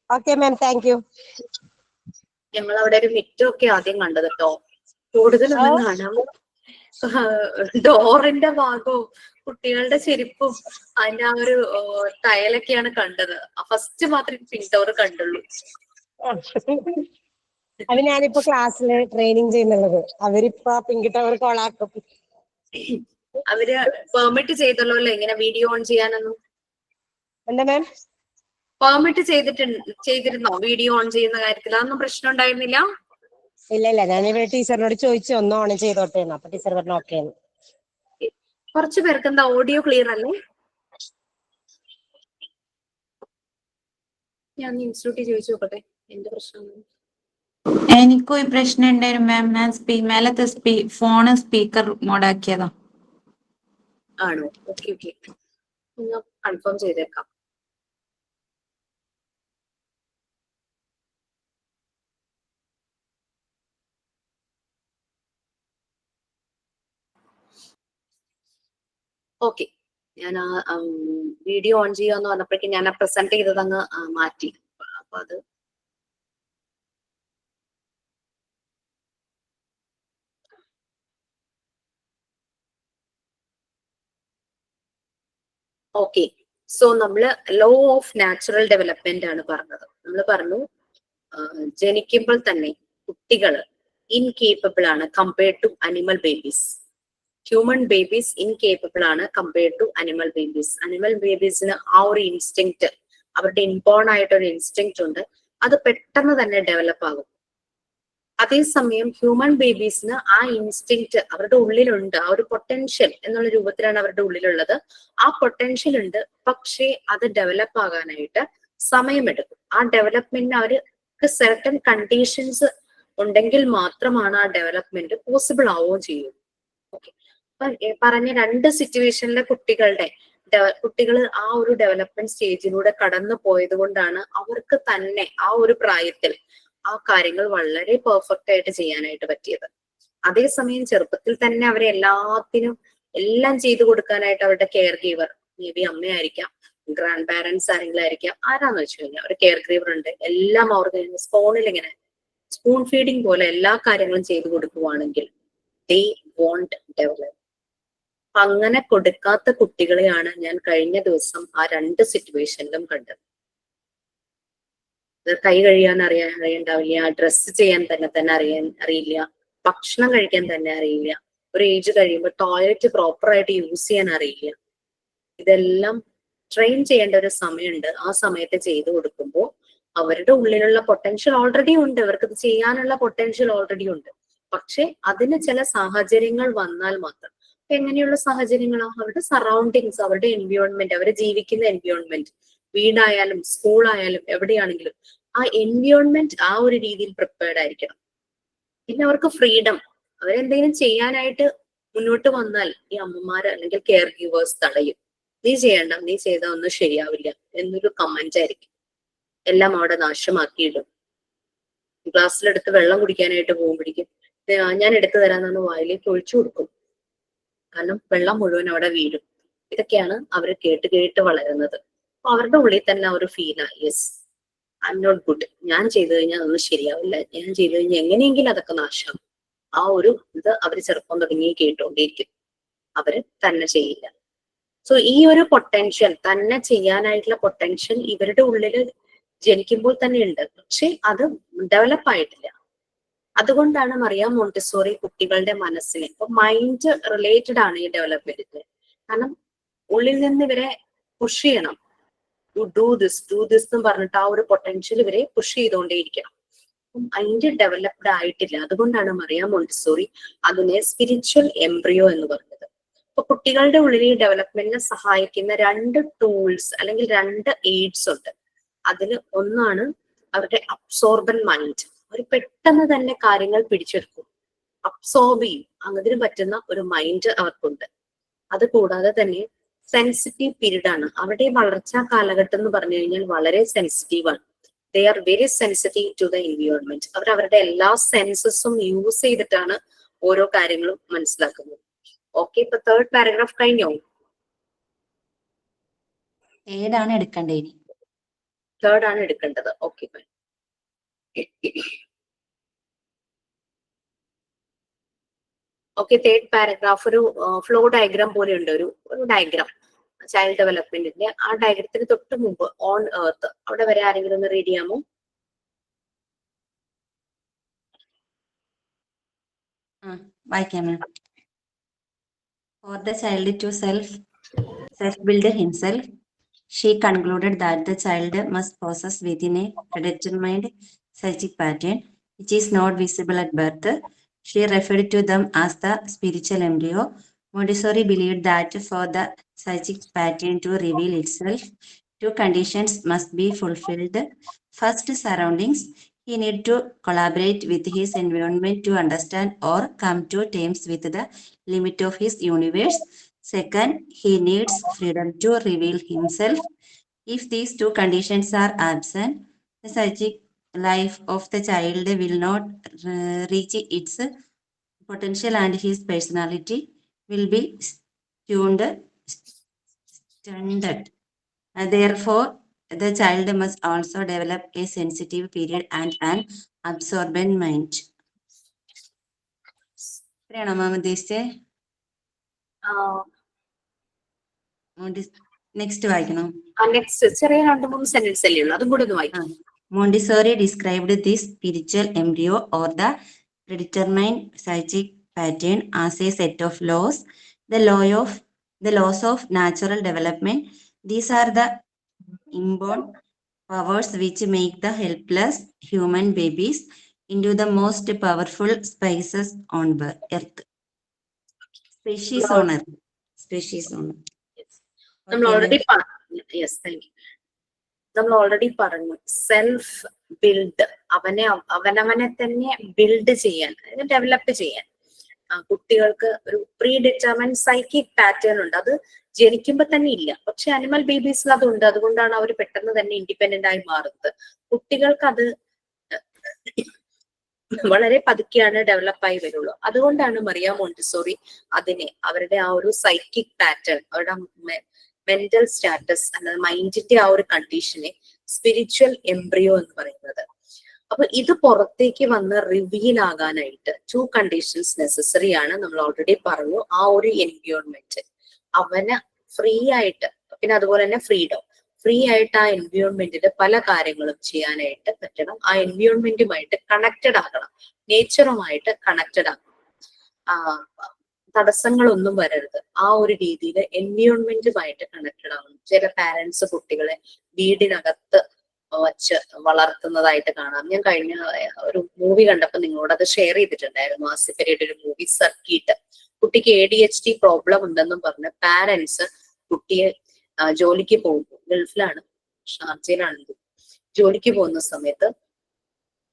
Okay ma'am, thank you. ഞങ്ങൾ അവിടെ ഒരു മിറ്റമൊക്കെ ആദ്യം കണ്ടത് കേട്ടോ. കൂടുതലൊന്നും കാണാം. ഡോറിന്റെ ഭാഗവും കുട്ടികളുടെ ചെരുപ്പും അതിന്റെ ആ ഒരു ടയലൊക്കെയാണ് കണ്ടത്. ഫസ്റ്റ് മാത്രമേ പിങ്ക് ടവർ കണ്ടുള്ളൂ. അത് ഞാനിപ്പോ ക്ലാസ്സില് ട്രെയിനിങ് ചെയ്യുന്നുള്ളത്. അവരിപ്പോ പിങ്ക് ടവർ കോളാക്കും. അവര് പെർമിറ്റ് ചെയ്തല്ലോ അല്ലേ ഇങ്ങനെ വീഡിയോ ഓൺ ചെയ്യാനൊന്നും? എന്താ മാം? പെർമിറ്റ് ചെയ്തിരുന്നോ വീഡിയോ ഓൺ ചെയ്യുന്ന കാര്യത്തിൽ? അതൊന്നും പ്രശ്നം ഉണ്ടായിരുന്നില്ല? ഇല്ല, ഞാനിവിടെ ടീച്ചറിനോട് ചോദിച്ചു ഒന്ന് ഓൺ ചെയ്തോട്ടെ. അപ്പൊ ടീച്ചർ പറഞ്ഞു ഓക്കെ. കുറച്ചു പേർക്ക് എന്താ ഓഡിയോ ക്ലിയർ അല്ലേ? ഞാൻ ഇൻസ്റ്റിറ്റ്യൂട്ടിൽ ചോദിച്ചു നോക്കട്ടെ എന്ത് പ്രശ്നം. എനിക്കും ഈ പ്രശ്നം ഉണ്ടായിരുന്നു മാം. ഞാൻ മേലത്തെ ഫോണ് സ്പീക്കർ മോഡാക്കിയതാ. ആണോ? ഓക്കെ, ഒന്ന് കൺഫേം ചെയ്തേക്കാം. ഓക്കെ, ഞാൻ ആ വീഡിയോ ഓൺ ചെയ്യാന്ന് പറഞ്ഞപ്പോഴേക്കും ഞാൻ പ്രസന്റ് ചെയ്തത് അങ്ങ് മാറ്റി. അപ്പൊ അത് ഓക്കെ. സോ നമ്മള് ലോ ഓഫ് നാച്ചുറൽ ഡെവലപ്മെന്റ് ആണ് പറഞ്ഞത്. നമ്മൾ പറഞ്ഞു ജനിക്കുമ്പോൾ തന്നെ കുട്ടികൾ ഇൻകേപ്പബിൾ ആണ് compared to animal babies. Human babies incapable ആണ് compared to animal babies. Animal ബേബീസിന് ആ ഒരു ഇൻസ്റ്റിങ്ക്റ്റ്, അവരുടെ ഇൻബോൺ ആയിട്ടൊരു ഇൻസ്റ്റിങ്ക്റ്റ് ഉണ്ട്, അത് പെട്ടെന്ന് തന്നെ ഡെവലപ്പ് ആകും. അതേസമയം ഹ്യൂമൻ ബേബീസിന് ആ ഇൻസ്റ്റിങ്ക്റ്റ് അവരുടെ ഉള്ളിലുണ്ട്, ആ ഒരു പൊട്ടൻഷ്യൽ എന്നുള്ള രൂപത്തിലാണ് അവരുടെ ഉള്ളിലുള്ളത്. ആ പൊട്ടൻഷ്യൽ ഉണ്ട്, പക്ഷേ അത് ഡെവലപ്പ് ആകാനായിട്ട് സമയമെടുക്കും. ആ ഡെവലപ്മെന്റിന് അവർക്ക് സെർട്ടൺ കണ്ടീഷൻസ് ഉണ്ടെങ്കിൽ മാത്രമാണ് ആ ഡെവലപ്മെന്റ് പോസിബിൾ ആവുകയും ചെയ്യും. ഓക്കെ, അപ്പൊ പറഞ്ഞ രണ്ട് സിറ്റുവേഷനിലെ കുട്ടികൾ ആ ഒരു ഡെവലപ്മെന്റ് സ്റ്റേജിലൂടെ കടന്നു പോയത് കൊണ്ടാണ് അവർക്ക് തന്നെ ആ ഒരു പ്രായത്തിൽ ആ കാര്യങ്ങൾ വളരെ പെർഫെക്റ്റ് ആയിട്ട് ചെയ്യാനായിട്ട് പറ്റിയത്. അതേസമയം ചെറുപ്പത്തിൽ തന്നെ അവരെ എല്ലാം ചെയ്തു കൊടുക്കാനായിട്ട് അവരുടെ കെയർ ഗീവർ, മേ ബി അമ്മയായിരിക്കാം, ഗ്രാൻഡ് പാരന്റ്സ് ആരെങ്കിലും ആയിരിക്കാം, ആരാന്ന് വെച്ച് കഴിഞ്ഞാൽ ഒരു കെയർ ഗീവർ ഉണ്ട്, എല്ലാം അവർക്ക് സ്പൂൺ ഫീഡിങ് പോലെ എല്ലാ കാര്യങ്ങളും ചെയ്തു കൊടുക്കുവാണെങ്കിൽ they won't develop. അങ്ങനെ കൊടുക്കാത്ത കുട്ടികളെയാണ് ഞാൻ കഴിഞ്ഞ ദിവസം ആ രണ്ട് സിറ്റുവേഷനിലും കണ്ടത്. കൈ കഴുകാൻ അറിയണ്ടാവില്ല, ഡ്രസ്സ് ചെയ്യാൻ തന്നെ അറിയില്ല, ഭക്ഷണം കഴിക്കാൻ തന്നെ അറിയില്ല, ഒരു ഏജ് കഴിയുമ്പോൾ ടോയ്ലറ്റ് പ്രോപ്പറായിട്ട് യൂസ് ചെയ്യാൻ അറിയില്ല. ഇതെല്ലാം ട്രെയിൻ ചെയ്യേണ്ട ഒരു സമയമുണ്ട്. ആ സമയത്ത് ചെയ്തു കൊടുക്കുമ്പോൾ അവരുടെ ഉള്ളിലുള്ള പൊട്ടൻഷ്യൽ ഓൾറെഡി ഉണ്ട്, അവർക്ക് ഇത് ചെയ്യാനുള്ള പൊട്ടൻഷ്യൽ ഓൾറെഡി ഉണ്ട്. പക്ഷെ അതിന് ചില സാഹചര്യങ്ങൾ വന്നാൽ മാത്രം. എങ്ങനെയുള്ള സാഹചര്യങ്ങളാണ്? അവരുടെ സറൗണ്ടിങ്സ്, അവരുടെ എൻവയോൺമെന്റ്, അവർ ജീവിക്കുന്ന എൻവയോൺമെന്റ്, വീടായാലും സ്കൂളായാലും എവിടെയാണെങ്കിലും ആ എൻവയോൺമെന്റ് ആ ഒരു രീതിയിൽ പ്രിപ്പയർഡ് ആയിരിക്കണം. പിന്നെ അവർക്ക് ഫ്രീഡം, അവരെന്തെങ്കിലും ചെയ്യാനായിട്ട് മുന്നോട്ട് വന്നാൽ ഈ അമ്മമാര് അല്ലെങ്കിൽ കെയർ ഗീവേഴ്സ് തടയും. നീ ചെയ്യണ്ട, നീ ചെയ്താൽ ഒന്നും ശരിയാവില്ല എന്നൊരു കമന്റ് ആയിരിക്കും. എല്ലാം അവിടെ നാശമാക്കിയിടും. ഗ്ലാസ്സിലെടുത്ത് വെള്ളം കുടിക്കാനായിട്ട് പോകുമ്പോഴേക്കും ഞാൻ എടുത്തു തരാമെന്ന് വായിലേക്ക് ഒഴിച്ചു കൊടുക്കും. കാരണം വെള്ളം മുഴുവൻ അവിടെ വീഴും. ഇതൊക്കെയാണ് അവർ കേട്ട് വളരുന്നത്. അപ്പൊ അവരുടെ ഉള്ളിൽ തന്നെ ആ ഒരു ഫീലാണ്, yes I am not good, ഞാൻ ചെയ്തു കഴിഞ്ഞാൽ അതൊന്നും ശരിയാവില്ല, ഞാൻ ചെയ്തു കഴിഞ്ഞാൽ എങ്ങനെയെങ്കിലും അതൊക്കെ നാശം. ആ ഒരു ഇത് അവർ ചെറുപ്പം തുടങ്ങി കേട്ടുകൊണ്ടിരിക്കും, അവര് തന്നെ ചെയ്യില്ല. സോ ഈ ഒരു പൊട്ടൻഷ്യൽ, തന്നെ ചെയ്യാനായിട്ടുള്ള പൊട്ടൻഷ്യൽ ഇവരുടെ ഉള്ളിൽ ജനിക്കുമ്പോൾ തന്നെ ഉണ്ട്, പക്ഷെ അത് ഡെവലപ്പ് ആയിട്ടില്ല. അതുകൊണ്ടാണ് മറിയ മോണ്ടിസോറി കുട്ടികളുടെ മനസ്സിനെ, ഇപ്പൊ മൈൻഡ് റിലേറ്റഡ് ആണ് ഈ ഡെവലപ്മെന്റിന്. കാരണം ഉള്ളിൽ നിന്ന് ഇവരെ പുഷ് ചെയ്യണം, ഡു ദിസ് എന്ന് പറഞ്ഞിട്ട് ആ ഒരു പൊട്ടൻഷ്യൽ ഇവരെ പുഷ് ചെയ്തുകൊണ്ടേയിരിക്കണം. മൈൻഡ് ഡെവലപ്ഡ് ആയിട്ടില്ല. അതുകൊണ്ടാണ് മറിയ മോണ്ടിസോറി അതിനെ സ്പിരിച്വൽ എംബ്രിയോ എന്ന് പറഞ്ഞത്. അപ്പൊ കുട്ടികളുടെ ഉള്ളിൽ ഈ ഡെവലപ്മെന്റിനെ സഹായിക്കുന്ന രണ്ട് ടൂൾസ് അല്ലെങ്കിൽ രണ്ട് എയ്ഡ്സ് ഉണ്ട്. അതിൽ ഒന്നാണ് അവരുടെ അബ്സോർബൻ മൈൻഡ്. അവർ പെട്ടെന്ന് തന്നെ കാര്യങ്ങൾ പിടിച്ചെടുക്കും, അബ്സോർബ് ചെയ്യും, അതിന് പറ്റുന്ന ഒരു മൈൻഡ് അവർക്കുണ്ട്. അത് കൂടാതെ തന്നെ സെൻസിറ്റീവ് പീരീഡ് ആണ്. അവരുടെ വളർച്ചാ കാലഘട്ടം എന്ന് പറഞ്ഞു കഴിഞ്ഞാൽ വളരെ സെൻസിറ്റീവ് ആണ്. They are very sensitive to the environment. അവർ അവരുടെ എല്ലാ സെൻസസും യൂസ് ചെയ്തിട്ടാണ് ഓരോ കാര്യങ്ങളും മനസ്സിലാക്കുന്നത്. ഓക്കെ, ഇപ്പൊ തേർഡ് പാരഗ്രാഫ് കഴിഞ്ഞോ? ഏതാണ് എടുക്കേണ്ടത് ഇനി? തേർഡ് ആണ് എടുക്കേണ്ടത്. Okay, okay. തേർഡ് പാരഗ്രാഫ് ഒരു ഫ്ലോ ഡയഗ്രാം പോലെ ഉണ്ട്, ഒരു ഡയഗ്രാം ചൈൽഡ് ഡെവലപ്മെന്റിന്റെ. ആ ഡയഗ്രത്തിന് തൊട്ട് മുമ്പ് ഓൺ എർത്ത്, അവിടെ വരെ ആരെങ്കിലും ഒന്ന് റീഡ് ചെയ്യാമോ? വായിക്കാം. For the child to self-build himself, she concluded that the child must possess within a predetermined psychic pattern, which is not visible at birth. She referred to them as the spiritual embryo. Montessori believed that for the psychic pattern to reveal itself, two conditions must be fulfilled. First, surroundings. He needs to collaborate with his environment to understand or come to terms with the limit of his universe. Second, he needs freedom to reveal himself. If these two conditions are absent, the psychic life of the child will not reach its potential and his personality will be stunted. Therefore, the child must also develop a sensitive period and an absorbent mind. ഇത്രയാണോ മാം ഉദ്ദേശിച്ചത്? Next വായിക്കണം. Next ചെറിയ 2-3 sentence അല്ലേ ഉള്ളൂ, അതും കൂടെ ഒന്ന് വായിക്കാം. Montessori described this spiritual embryo or the predetermined psychic pattern as a set of laws, the laws of natural development. These are the inborn powers which make the helpless human babies into the most powerful species on earth. Species on earth. Species on earth. നമ്മൾ already yes thank you. നമ്മൾ already പറഞ്ഞു self build, അവനവനെ തന്നെ build ചെയ്യാൻ, develop ചെയ്യാൻ കുട്ടികൾക്ക് ഒരു pre determined psychic pattern ഉണ്ട്. അത് ജനിക്കുമ്പോ തന്നെ ഇല്ല, പക്ഷെ അനിമൽ ബേബീസിൽ അതുണ്ട്. അതുകൊണ്ടാണ് അവർ പെട്ടെന്ന് തന്നെ ഇൻഡിപെൻഡന്റ് ആയി മാറുന്നത്. കുട്ടികൾക്ക് അത് വളരെ പതുക്കെയാണ് ഡെവലപ്പായി വരുള്ളൂ. അതുകൊണ്ടാണ് മറിയ മോണ്ടിസോറി അതിനെ അവരുടെ ആ ഒരു സൈക്കിക് പാറ്റേൺ, അവരുടെ മെന്റൽ സ്റ്റാറ്റസ് അല്ലാതെ മൈൻഡിന്റെ ആ ഒരു കണ്ടീഷനെ സ്പിരിച്വൽ എംബ്രിയോ എന്ന് പറയുന്നത്. അപ്പൊ ഇത് പുറത്തേക്ക് വന്ന് റിവീൽ ആകാനായിട്ട് 2 കണ്ടീഷൻസ് നെസസറി ആണ്. നമ്മൾ ഓൾറെഡി പറഞ്ഞു. ആ ഒരു എൻവയോൺമെന്റ് അവന് ഫ്രീ ആയിട്ട്, പിന്നെ അതുപോലെ തന്നെ ഫ്രീ ആയിട്ട് ആ എൻവയോൺമെന്റിൽ പല കാര്യങ്ങളും ചെയ്യാനായിട്ട് പറ്റണം. ആ എൻവയോൺമെന്റുമായിട്ട് കണക്റ്റഡ് ആകണം, നേച്ചറുമായിട്ട് കണക്റ്റഡ് ആകണം. തടസ്സങ്ങളൊന്നും വരരുത്. ആ ഒരു രീതിയിൽ എൻവയോൺമെന്റുമായിട്ട് കണക്റ്റഡ് ആവണം. ചില പാരന്റ്സ് കുട്ടികളെ വീടിനകത്ത് വച്ച് വളർത്തുന്നതായിട്ട് കാണാം. ഞാൻ കഴിഞ്ഞ ഒരു മൂവി കണ്ടപ്പോൾ നിങ്ങളോട് അത് ഷെയർ ചെയ്തിട്ടുണ്ടായിരുന്നു. ആസിഫലിയുടെ ഒരു മൂവി സർക്കിട്ട്. കുട്ടിക്ക് ADHD പ്രോബ്ലം ഉണ്ടെന്നും പറഞ്ഞ് പാരന്റ്സ് കുട്ടിയെ ജോലിക്ക് പോകുന്നു. ഗൾഫിലാണ്, ഷാർജയിലാണ്. ജോലിക്ക് പോകുന്ന സമയത്ത്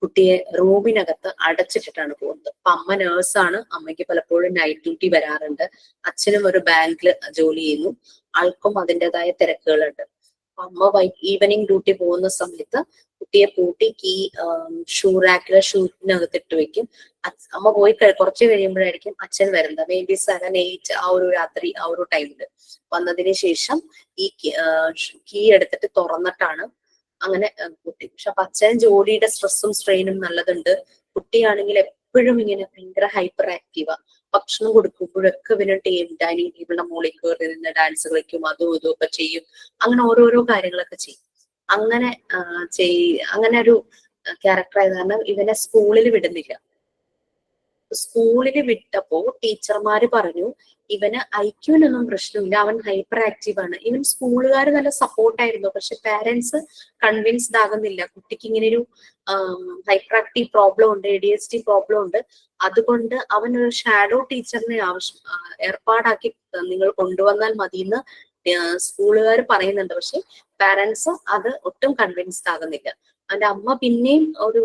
കുട്ടിയെ റൂമിനകത്ത് അടച്ചിട്ടിട്ടാണ് പോകുന്നത്. അപ്പൊ അമ്മ നേഴ്സാണ്, അമ്മയ്ക്ക് പലപ്പോഴും നൈറ്റ് ഡ്യൂട്ടി വരാറുണ്ട്. അച്ഛനും ഒരു ബാങ്കിൽ ജോലി ചെയ്യുന്നു. ആൾക്കും അതിൻ്റെതായ തിരക്കുകളുണ്ട്. അമ്മ ഈവനിങ് ഡ്യൂട്ടി പോകുന്ന സമയത്ത് കുട്ടിയെ പൂട്ടി ഷൂറ്റിനകത്ത് ഇട്ട് വെക്കും. അമ്മ പോയി കുറച്ച് കഴിയുമ്പോഴായിരിക്കും അച്ഛൻ വരുന്നത്. മേ ബി 7, 8 ആ ഒരു രാത്രി ആ ഒരു ടൈമില് വന്നതിന് ശേഷം ഈ കീ എടുത്തിട്ട് തുറന്നിട്ടാണ് അങ്ങനെ കുട്ടി. പക്ഷെ അപ്പൊ അച്ഛൻ ജോലിയുടെ സ്ട്രെസ്സും സ്ട്രെയിനും നല്ലതുണ്ട്. കുട്ടിയാണെങ്കിൽ എപ്പോഴും ഇങ്ങനെ ഭയങ്കര ഹൈപ്പർ ആക്റ്റീവാ. ഭക്ഷണം കൊടുക്കുമ്പോഴൊക്കെ ഇവന് ഡൈനിങ് ടേബിളിന്റെ മുകളിൽ കയറി നിന്ന് ഡാൻസ് കളിക്കും, അതും ഇതും ഒക്കെ ചെയ്യും. അങ്ങനെ ഓരോരോ കാര്യങ്ങളൊക്കെ ചെയ്യും. അങ്ങനെ ഒരു ക്യാരക്ടർ ആയത് കാരണം ഇവനെ സ്കൂളിൽ വിടുന്നില്ല. സ്കൂളിൽ വിട്ടപ്പോ ടീച്ചർമാര് പറഞ്ഞു ഇവന് ഐക്യുവിനൊന്നും പ്രശ്നമില്ല, അവൻ ഹൈപ്പർ ആക്റ്റീവ് ആണ്. ഇവൻ സ്കൂളുകാർ നല്ല സപ്പോർട്ടായിരുന്നു. പക്ഷെ പാരന്റ്സ് കൺവിൻസ്ഡ് ആകുന്നില്ല. കുട്ടിക്ക് ഇങ്ങനെ ഒരു ഹൈപ്പർ ആക്റ്റീവ് പ്രോബ്ലം ഉണ്ട്, ADHD പ്രോബ്ലം ഉണ്ട്. അതുകൊണ്ട് അവൻ ഒരു ഷാഡോ ടീച്ചറിനെ ഏർപ്പാടാക്കി നിങ്ങൾ കൊണ്ടുവന്നാൽ മതിയെന്ന് സ്കൂളുകാർ പറയുന്നുണ്ട്. പക്ഷെ പാരന്റ്സ് അത് ഒട്ടും കൺവിൻസ്ഡ് ആകുന്നില്ല. അവന്റെ അമ്മ പിന്നെയും ഒരു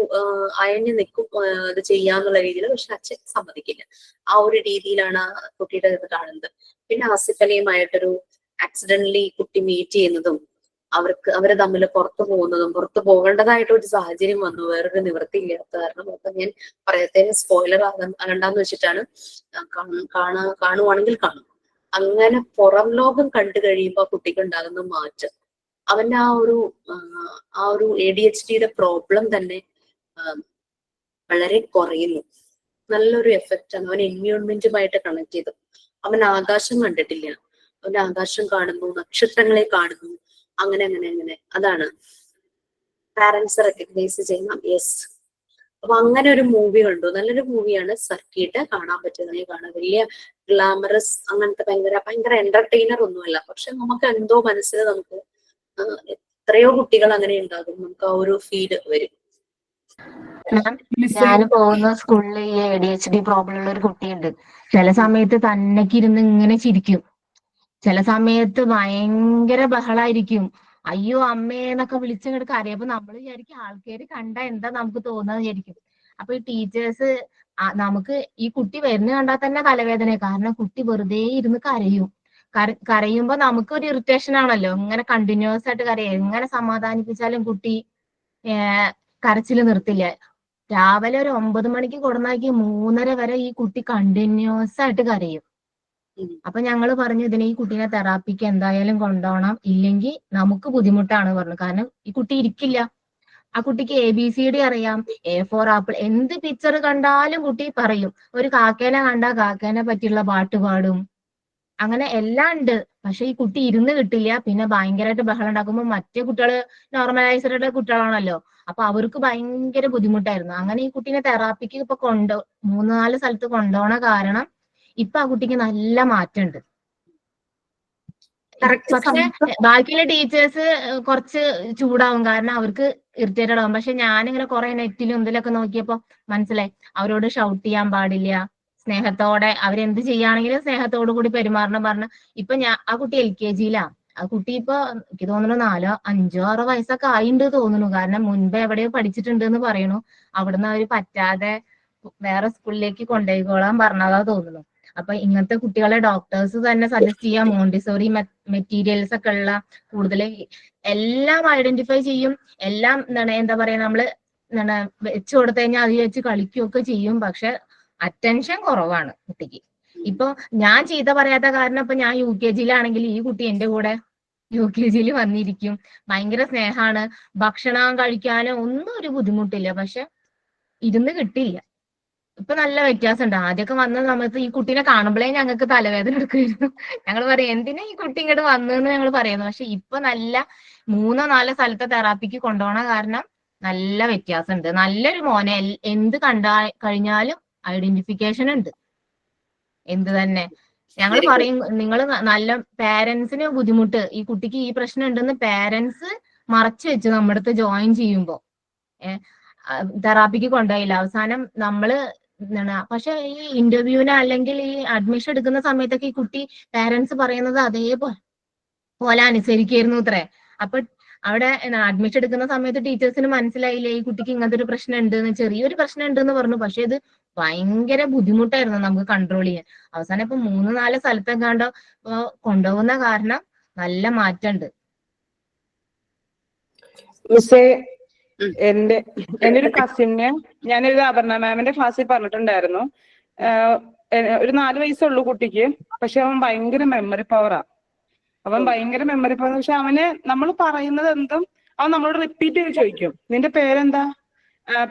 അയഞ്ഞു നിൽക്കും അത് ചെയ്യാന്നുള്ള രീതിയിൽ. പക്ഷെ അച്ഛൻ സമ്മതിക്കില്ല. ആ ഒരു രീതിയിലാണ് കുട്ടിയുടെ ഇത് കാണുന്നത്. പിന്നെ ആസിഫ് അലിയുമായിട്ടൊരു ആക്സിഡന്റലി കുട്ടി മീറ്റ് ചെയ്യുന്നതും അവര് തമ്മിൽ പുറത്തു പോകുന്നതും, പുറത്തു പോകേണ്ടതായിട്ട് ഒരു സാഹചര്യം വന്നു, വേറൊരു നിവൃത്തി ഇല്ലാത്ത കാരണം. അപ്പൊ ഞാൻ പറയത്തേന് സ്പോയിലർ ആകണ്ടെന്ന് വെച്ചിട്ടാണ്. കാണുവാണെങ്കിൽ കാണും. അങ്ങനെ പുറം ലോകം കണ്ടു കഴിയുമ്പോൾ ആ കുട്ടിക്ക് ഉണ്ടാകുന്ന മാറ്റം, അവന്റെ ആ ഒരു ADHDയുടെ പ്രോബ്ലം തന്നെ വളരെ കുറയുന്നു. നല്ലൊരു എഫക്റ്റ് ആണ്. അവൻ എൻവയോൺമെന്റുമായിട്ട് കണക്ട് ചെയ്തു. അവൻ ആകാശം കണ്ടിട്ടില്ല, അവൻ ആകാശം കാണുന്നു, നക്ഷത്രങ്ങളെ കാണുന്നു. അങ്ങനെ. അതാണ് പാരന്റ്സ് റെക്കഗ്നൈസ് ചെയ്യണം. യെസ്. അപ്പൊ അങ്ങനെ ഒരു മൂവി കണ്ടു. നല്ലൊരു മൂവിയാണ് സർക്കിട്ട്. കാണാൻ പറ്റുന്നതിനെ കാണാൻ. വലിയ ഗ്ലാമറസ് അങ്ങനത്തെ ഭയങ്കര എന്റർടൈനർ ഒന്നുമല്ല. പക്ഷെ നമുക്ക് എന്തോ മനസ്സിൽ നമുക്ക് എത്രയോ കുട്ടികൾ അങ്ങനെ ഉണ്ടാകും, നമുക്ക് ആ ഒരു ഫീല് വരും. ഞാൻ പോകുന്ന സ്കൂളിൽ ഈ ADHD പ്രോബ്ലം ഉള്ള ഒരു കുട്ടിയുണ്ട്. ചില സമയത്ത് തന്നക്കിരുന്ന് ഇങ്ങനെ ചിരിക്കും, ചില സമയത്ത് ഭയങ്കര ബഹളായിരിക്കും. അയ്യോ അമ്മേന്നൊക്കെ വിളിച്ചങ്ങോട്ട് കരയും. അപ്പൊ നമ്മൾ വിചാരിക്കും ആൾക്കാര് കണ്ടാ എന്താ നമുക്ക് തോന്നുന്നത് വിചാരിക്കും. അപ്പൊ ഈ ടീച്ചേഴ്സ് നമുക്ക് ഈ കുട്ടി വരുന്ന കണ്ടാൽ തന്നെ തലവേദന. കാരണം കുട്ടി വെറുതെ ഇരുന്ന് കരയും. കരയുമ്പോ നമുക്ക് ഒരു ഇറിറ്റേഷൻ ആണല്ലോ, ഇങ്ങനെ കണ്ടിന്യൂസ് ആയിട്ട് കരയും. എങ്ങനെ സമാധാനിപ്പിച്ചാലും കുട്ടി കരച്ചില് നിർത്തില്ല. രാവിലെ ഒരു 9 മണിക്ക് കൊടുന്നാക്കി 3:30 വരെ ഈ കുട്ടി കണ്ടിന്യൂസ് ആയിട്ട് കരയും. അപ്പൊ ഞങ്ങൾ പറഞ്ഞു ഇതിനെ ഈ കുട്ടീനെ തെറാപ്പിക്ക് എന്തായാലും കൊണ്ടുപോകണം, ഇല്ലെങ്കിൽ നമുക്ക് ബുദ്ധിമുട്ടാണ് പറഞ്ഞു. കാരണം ഈ കുട്ടി ഇരിക്കില്ല. ആ കുട്ടിക്ക് ABCD അറിയാം, A for ആപ്പിൾ, എന്ത് പിക്ചർ കണ്ടാലും കുട്ടി പറയും. ഒരു കാക്കേനെ കണ്ടാ കാക്കേനെ പറ്റിയുള്ള പാട്ട് പാടും. അങ്ങനെ എല്ലാം ഉണ്ട്. പക്ഷെ ഈ കുട്ടി ഇരുന്ന് കിട്ടില്ല, പിന്നെ ഭയങ്കരമായിട്ട് ബഹളം ഉണ്ടാക്കുമ്പോൾ മറ്റേ കുട്ടികള് നോർമലൈസ്ഡ് കുട്ടികളാണല്ലോ, അപ്പൊ അവർക്ക് ഭയങ്കര ബുദ്ധിമുട്ടായിരുന്നു. അങ്ങനെ ഈ കുട്ടീനെ തെറാപ്പിക്ക് ഇപ്പൊ 3-4 സ്ഥലത്ത് കൊണ്ടുപോണ കാരണം ഇപ്പൊ ആ കുട്ടിക്ക് നല്ല മാറ്റമുണ്ട്. പക്ഷെ ബാക്കിയുള്ള ടീച്ചേഴ്സ് കുറച്ച് ചൂടാവും, കാരണം അവർക്ക് ഇറിറ്റേറ്റഡ് ആവും. പക്ഷെ ഞാനിങ്ങനെ കുറെ നെറ്റിലും ഇതിലൊക്കെ നോക്കിയപ്പോ മനസ്സിലായി അവരോട് ഷൗട്ട് ചെയ്യാൻ പാടില്ല, സ്നേഹത്തോടെ അവരെന്ത് ചെയ്യുകയാണെങ്കിലും സ്നേഹത്തോടു കൂടി പെരുമാറണം പറഞ്ഞു. ഇപ്പൊ ആ കുട്ടി LKG-ലാ. ആ കുട്ടി ഇപ്പൊ എനിക്ക് തോന്നുന്നു 4-5-6 വയസ്സൊക്കെ ആയിണ്ട് തോന്നുന്നു. കാരണം മുൻപ് എവിടെയോ പഠിച്ചിട്ടുണ്ട് എന്ന് പറയണു. അവിടുന്ന് അവര് പറ്റാതെ വേറെ സ്കൂളിലേക്ക് കൊണ്ടുപോയിക്കോളാൻ പറഞ്ഞതാ തോന്നുന്നു. അപ്പൊ ഇങ്ങനത്തെ കുട്ടികളെ ഡോക്ടേഴ്സ് തന്നെ സജസ്റ്റ് ചെയ്യാം മോണ്ടിസോറി മെറ്റീരിയൽസ് ഒക്കെ ഉള്ള കൂടുതൽ എല്ലാം ഐഡന്റിഫൈ ചെയ്യും. എല്ലാം എന്താ പറയാ നമ്മള് വെച്ചു കൊടുത്തു കഴിഞ്ഞാൽ അത് വെച്ച് കളിക്കുകയൊക്കെ ചെയ്യും. പക്ഷെ അറ്റൻഷൻ കുറവാണ് കുട്ടിക്ക്. ഇപ്പൊ ഞാൻ ചീത്ത പറയാത്ത കാരണം ഇപ്പൊ ഞാൻ UKG-ലാണെങ്കിൽ ഈ കുട്ടി എന്റെ കൂടെ UKG-ൽ വന്നിരിക്കും. ഭയങ്കര സ്നേഹമാണ്. ഭക്ഷണം കഴിക്കാനും ഒന്നും ഒരു ബുദ്ധിമുട്ടില്ല. പക്ഷെ ഇരുന്ന് കിട്ടില്ല. ഇപ്പൊ നല്ല വ്യത്യാസമുണ്ട്. ആദ്യമൊക്കെ വന്ന സമയത്ത് ഈ കുട്ടീനെ കാണുമ്പോഴേ ഞങ്ങൾക്ക് തലവേദന എടുക്കുമായിരുന്നു. ഞങ്ങൾ പറയും എന്തിനാ ഈ കുട്ടി ഇങ്ങോട്ട് വന്നതെന്ന് ഞങ്ങൾ പറയുന്നു. പക്ഷെ ഇപ്പൊ നല്ല 3-4 സ്ഥലത്തെ തെറാപ്പിക്ക് കൊണ്ടുപോകണ കാരണം നല്ല വ്യത്യാസമുണ്ട്. നല്ലൊരു മോനെ എന്ത് കഴിഞ്ഞാലും ഐഡന്റിഫിക്കേഷൻ ഉണ്ട്. എന്ത് തന്നെ ഞങ്ങൾ പറയും, നിങ്ങൾ നല്ല പാരന്റ്സിന് ബുദ്ധിമുട്ട്, ഈ കുട്ടിക്ക് ഈ പ്രശ്നം ഉണ്ടെന്ന് പാരന്റ്സ് മറച്ചു വെച്ച് നമ്മുടെ അടുത്ത് ജോയിൻ ചെയ്യുമ്പോ തെറാപ്പിക്ക് കൊണ്ടുപോയില്ല. അവസാനം നമ്മള് പക്ഷെ ഈ ഇന്റർവ്യൂവിന് അല്ലെങ്കിൽ ഈ അഡ്മിഷൻ എടുക്കുന്ന സമയത്തൊക്കെ ഈ കുട്ടി പാരന്റ്സ് പറയുന്നത് അതേപോലെ അനുസരിക്കായിരുന്നു അത്രേ. അപ്പൊ അവിടെ അഡ്മിഷൻ എടുക്കുന്ന സമയത്ത് ടീച്ചേഴ്സിന് മനസ്സിലായില്ലേ ഈ കുട്ടിക്ക് ഇങ്ങനത്തെ ഒരു പ്രശ്നം ഉണ്ട്, ചെറിയൊരു പ്രശ്നം ഉണ്ട് എന്ന് പറഞ്ഞു. പക്ഷെ ഇത് ഭയങ്കര ബുദ്ധിമുട്ടായിരുന്നു നമുക്ക് കൺട്രോൾ ചെയ്യാൻ. അവസാനം ഇപ്പൊ 3-4 സ്ഥലത്തെങ്ങാണ്ടോ കൊണ്ടുപോകുന്ന കാരണം നല്ല മാറ്റമുണ്ട്. മിസ്സേ, എന്റെ ഒരു കസിനെ ഞാനൊരു അപർണ മാമിന്റെ ക്ലാസ്സിൽ പറഞ്ഞിട്ടുണ്ടായിരുന്നു. ഒരു 4 വയസ്സുള്ളൂ കുട്ടിക്ക്. പക്ഷെ അവൻ ഭയങ്കര മെമ്മറി പവറാ. പക്ഷെ അവന് നമ്മൾ പറയുന്നത് എന്തും അവൻ നമ്മളോട് റിപ്പീറ്റ് ചെയ്ത് ചോദിക്കും. നിന്റെ പേരെന്താ?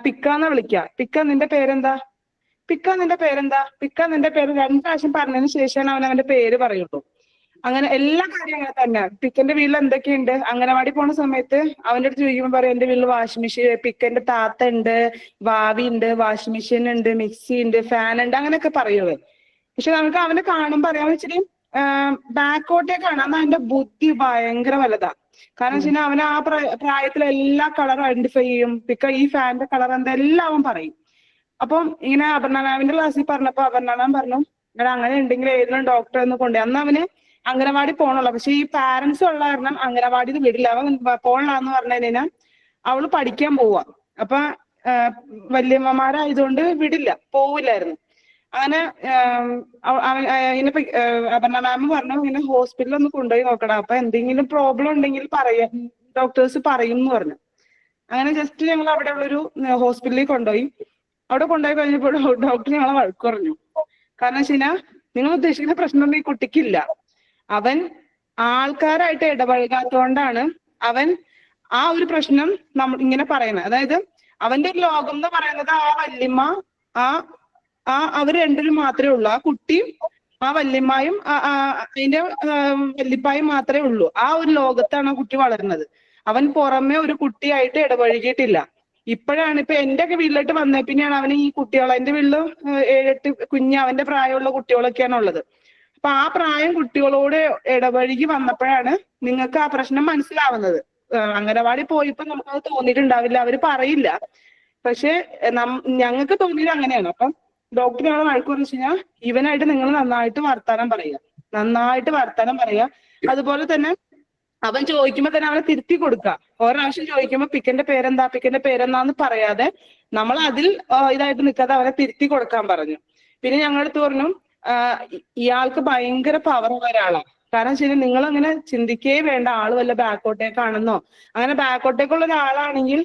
പിക്കാന്ന് വിളിക്ക. പിക്ക നിന്റെ പേരെന്താ? പിക്ക നിന്റെ പേരെന്താ? പിക്ക നിന്റെ പേര് 2 പ്രാവശ്യം പറഞ്ഞതിന് ശേഷമാണ് അവൻ അവന്റെ പേര് പറയുള്ളൂ. അങ്ങനെ എല്ലാ കാര്യവും അങ്ങനെ തന്നെ. പിക്കന്റെ വീട്ടിൽ എന്തൊക്കെയുണ്ട്? അംഗനവാടി പോണ സമയത്ത് അവന്റെ അടുത്ത് ചോദിക്കുമ്പോൾ പറയും എന്റെ വീട്ടിൽ വാഷിംഗ് മെഷീൻ, പിക്കന്റെ താത്ത ഉണ്ട്, വാവി ഉണ്ട്, വാഷിംഗ് മെഷീൻ ഉണ്ട്, മിക്സി ഉണ്ട്, ഫാൻ ഉണ്ട്, അങ്ങനെയൊക്കെ പറയുവേ. പക്ഷെ നമുക്ക് അവനെ കാണുമ്പോൾ അറിയാൻ വെച്ചിട്ട് ബാക്കോട്ടേക്കാണ്. അന്ന് അവന്റെ ബുദ്ധി ഭയങ്കര വലുതാ. കാരണം വെച്ചാൽ അവൻ ആ പ്രായത്തിൽ എല്ലാ കളറും ഐഡന്റിഫൈ ചെയ്യും. പിക്ക ഈ ഫാനിന്റെ കളർ എന്താ എല്ലാം അവൻ പറയും. അപ്പം ഇങ്ങനെ അപർണ മാമിന്റെ ക്ലാസ്സിൽ പറഞ്ഞപ്പോ അപർണ മാം പറഞ്ഞു അങ്ങനെ ഉണ്ടെങ്കിൽ ഏതെങ്കിലും ഡോക്ടറെ ഒന്ന് കൊണ്ടുപോയി. അന്ന് അവന് അംഗനവാടി പോകണുള്ളൂ. പക്ഷെ ഈ പാരന്റ്സ് ഉള്ള കാരണം അംഗനവാടിയിൽ വിടില്ല. അവൻ പോകണില്ലാന്ന് പറഞ്ഞു കഴിഞ്ഞാൽ അവള് പഠിക്കാൻ പോവാ. അപ്പൊ വല്യമ്മമാരായതുകൊണ്ട് വിടില്ല, പോവില്ലായിരുന്നു. അങ്ങനെ അപർണ മാം പറഞ്ഞു ഇങ്ങനെ ഹോസ്പിറ്റലിൽ ഒന്ന് കൊണ്ടുപോയി നോക്കണം. അപ്പൊ എന്തെങ്കിലും പ്രോബ്ലം ഉണ്ടെങ്കിൽ ഡോക്ടേഴ്സ് പറയും എന്ന് പറഞ്ഞു. അങ്ങനെ ജസ്റ്റ് ഞങ്ങൾ അവിടെ ഉള്ളൊരു ഹോസ്പിറ്റലിൽ കൊണ്ടുപോയി. അവിടെ കൊണ്ടുപോയി കഴിഞ്ഞപ്പോൾ ഡോക്ടർ ഞങ്ങളെ വഴക്ക് പറഞ്ഞു. കാരണം വെച്ച് കഴിഞ്ഞാൽ നിങ്ങൾ ഉദ്ദേശിക്കുന്ന പ്രശ്നമൊന്നും ഈ കുട്ടിക്കില്ല. അവൻ ആൾക്കാരായിട്ട് ഇടപഴകാത്തോണ്ടാണ് അവൻ ആ ഒരു പ്രശ്നം നമ്മൾ ഇങ്ങനെ പറയുന്നത്. അതായത് അവന്റെ ഒരു ലോകം എന്ന് പറയുന്നത് ആ വല്യമ്മ അവര് രണ്ടുപേരും മാത്രമേ ഉള്ളൂ. ആ കുട്ടിയും ആ വല്യമ്മയും അതിന്റെ വല്യപ്പായും മാത്രമേ ഉള്ളൂ. ആ ഒരു ലോകത്താണ് ആ കുട്ടി വളരുന്നത്. അവൻ പുറമെ ഒരു കുട്ടിയായിട്ട് ഇടപഴകിയിട്ടില്ല. ഇപ്പോഴാണ് ഇപ്പൊ എന്റെ ഒക്കെ വീട്ടിലോട്ട് വന്നേ പിന്നെയാണ് അവന് ഈ കുട്ടികൾ, എന്റെ വീട്ടില് 7-8 അവന്റെ പ്രായമുള്ള കുട്ടികളൊക്കെയാണ് ഉള്ളത്. അപ്പൊ ആ പ്രായം കുട്ടികളോട് ഇടപഴകി വന്നപ്പോഴാണ് നിങ്ങൾക്ക് ആ പ്രശ്നം മനസ്സിലാവുന്നത്. അംഗനവാടി പോയപ്പോ നമുക്കത് തോന്നിയിട്ടുണ്ടാവില്ല, അവര് പറയില്ല. പക്ഷെ ഞങ്ങൾക്ക് തോന്നിയത് അങ്ങനെയാണ്. അപ്പം ഡോക്ടർ ഞങ്ങളെ വഴക്ക് പറഞ്ഞു കഴിഞ്ഞാൽ ഇവനായിട്ട് നിങ്ങൾ നന്നായിട്ട് വർത്താനം പറയുക. അതുപോലെ തന്നെ അവൻ ചോദിക്കുമ്പോ തന്നെ അവനെ തിരുത്തി കൊടുക്കുക. ഓരോ പ്രാവശ്യം ചോദിക്കുമ്പോ പിക്കന്റെ പേരെന്താന്ന് പറയാതെ നമ്മൾ അതിൽ ഇതായിട്ട് നിൽക്കാതെ അവനെ തിരുത്തി കൊടുക്കാൻ പറഞ്ഞു. പിന്നെ ഞങ്ങളടുത്ത് പറഞ്ഞു ഇയാൾക്ക് ഭയങ്കര പവറുള്ള ഒരാളാണ്. കാരണം വെച്ചാൽ നിങ്ങൾ അങ്ങനെ ചിന്തിക്കേ വേണ്ട ആള് വല്ല ബാക്കോട്ടേക്കാണെന്നോ. അങ്ങനെ ബാക്കോട്ടേക്കുള്ള ഒരാളാണെങ്കിൽ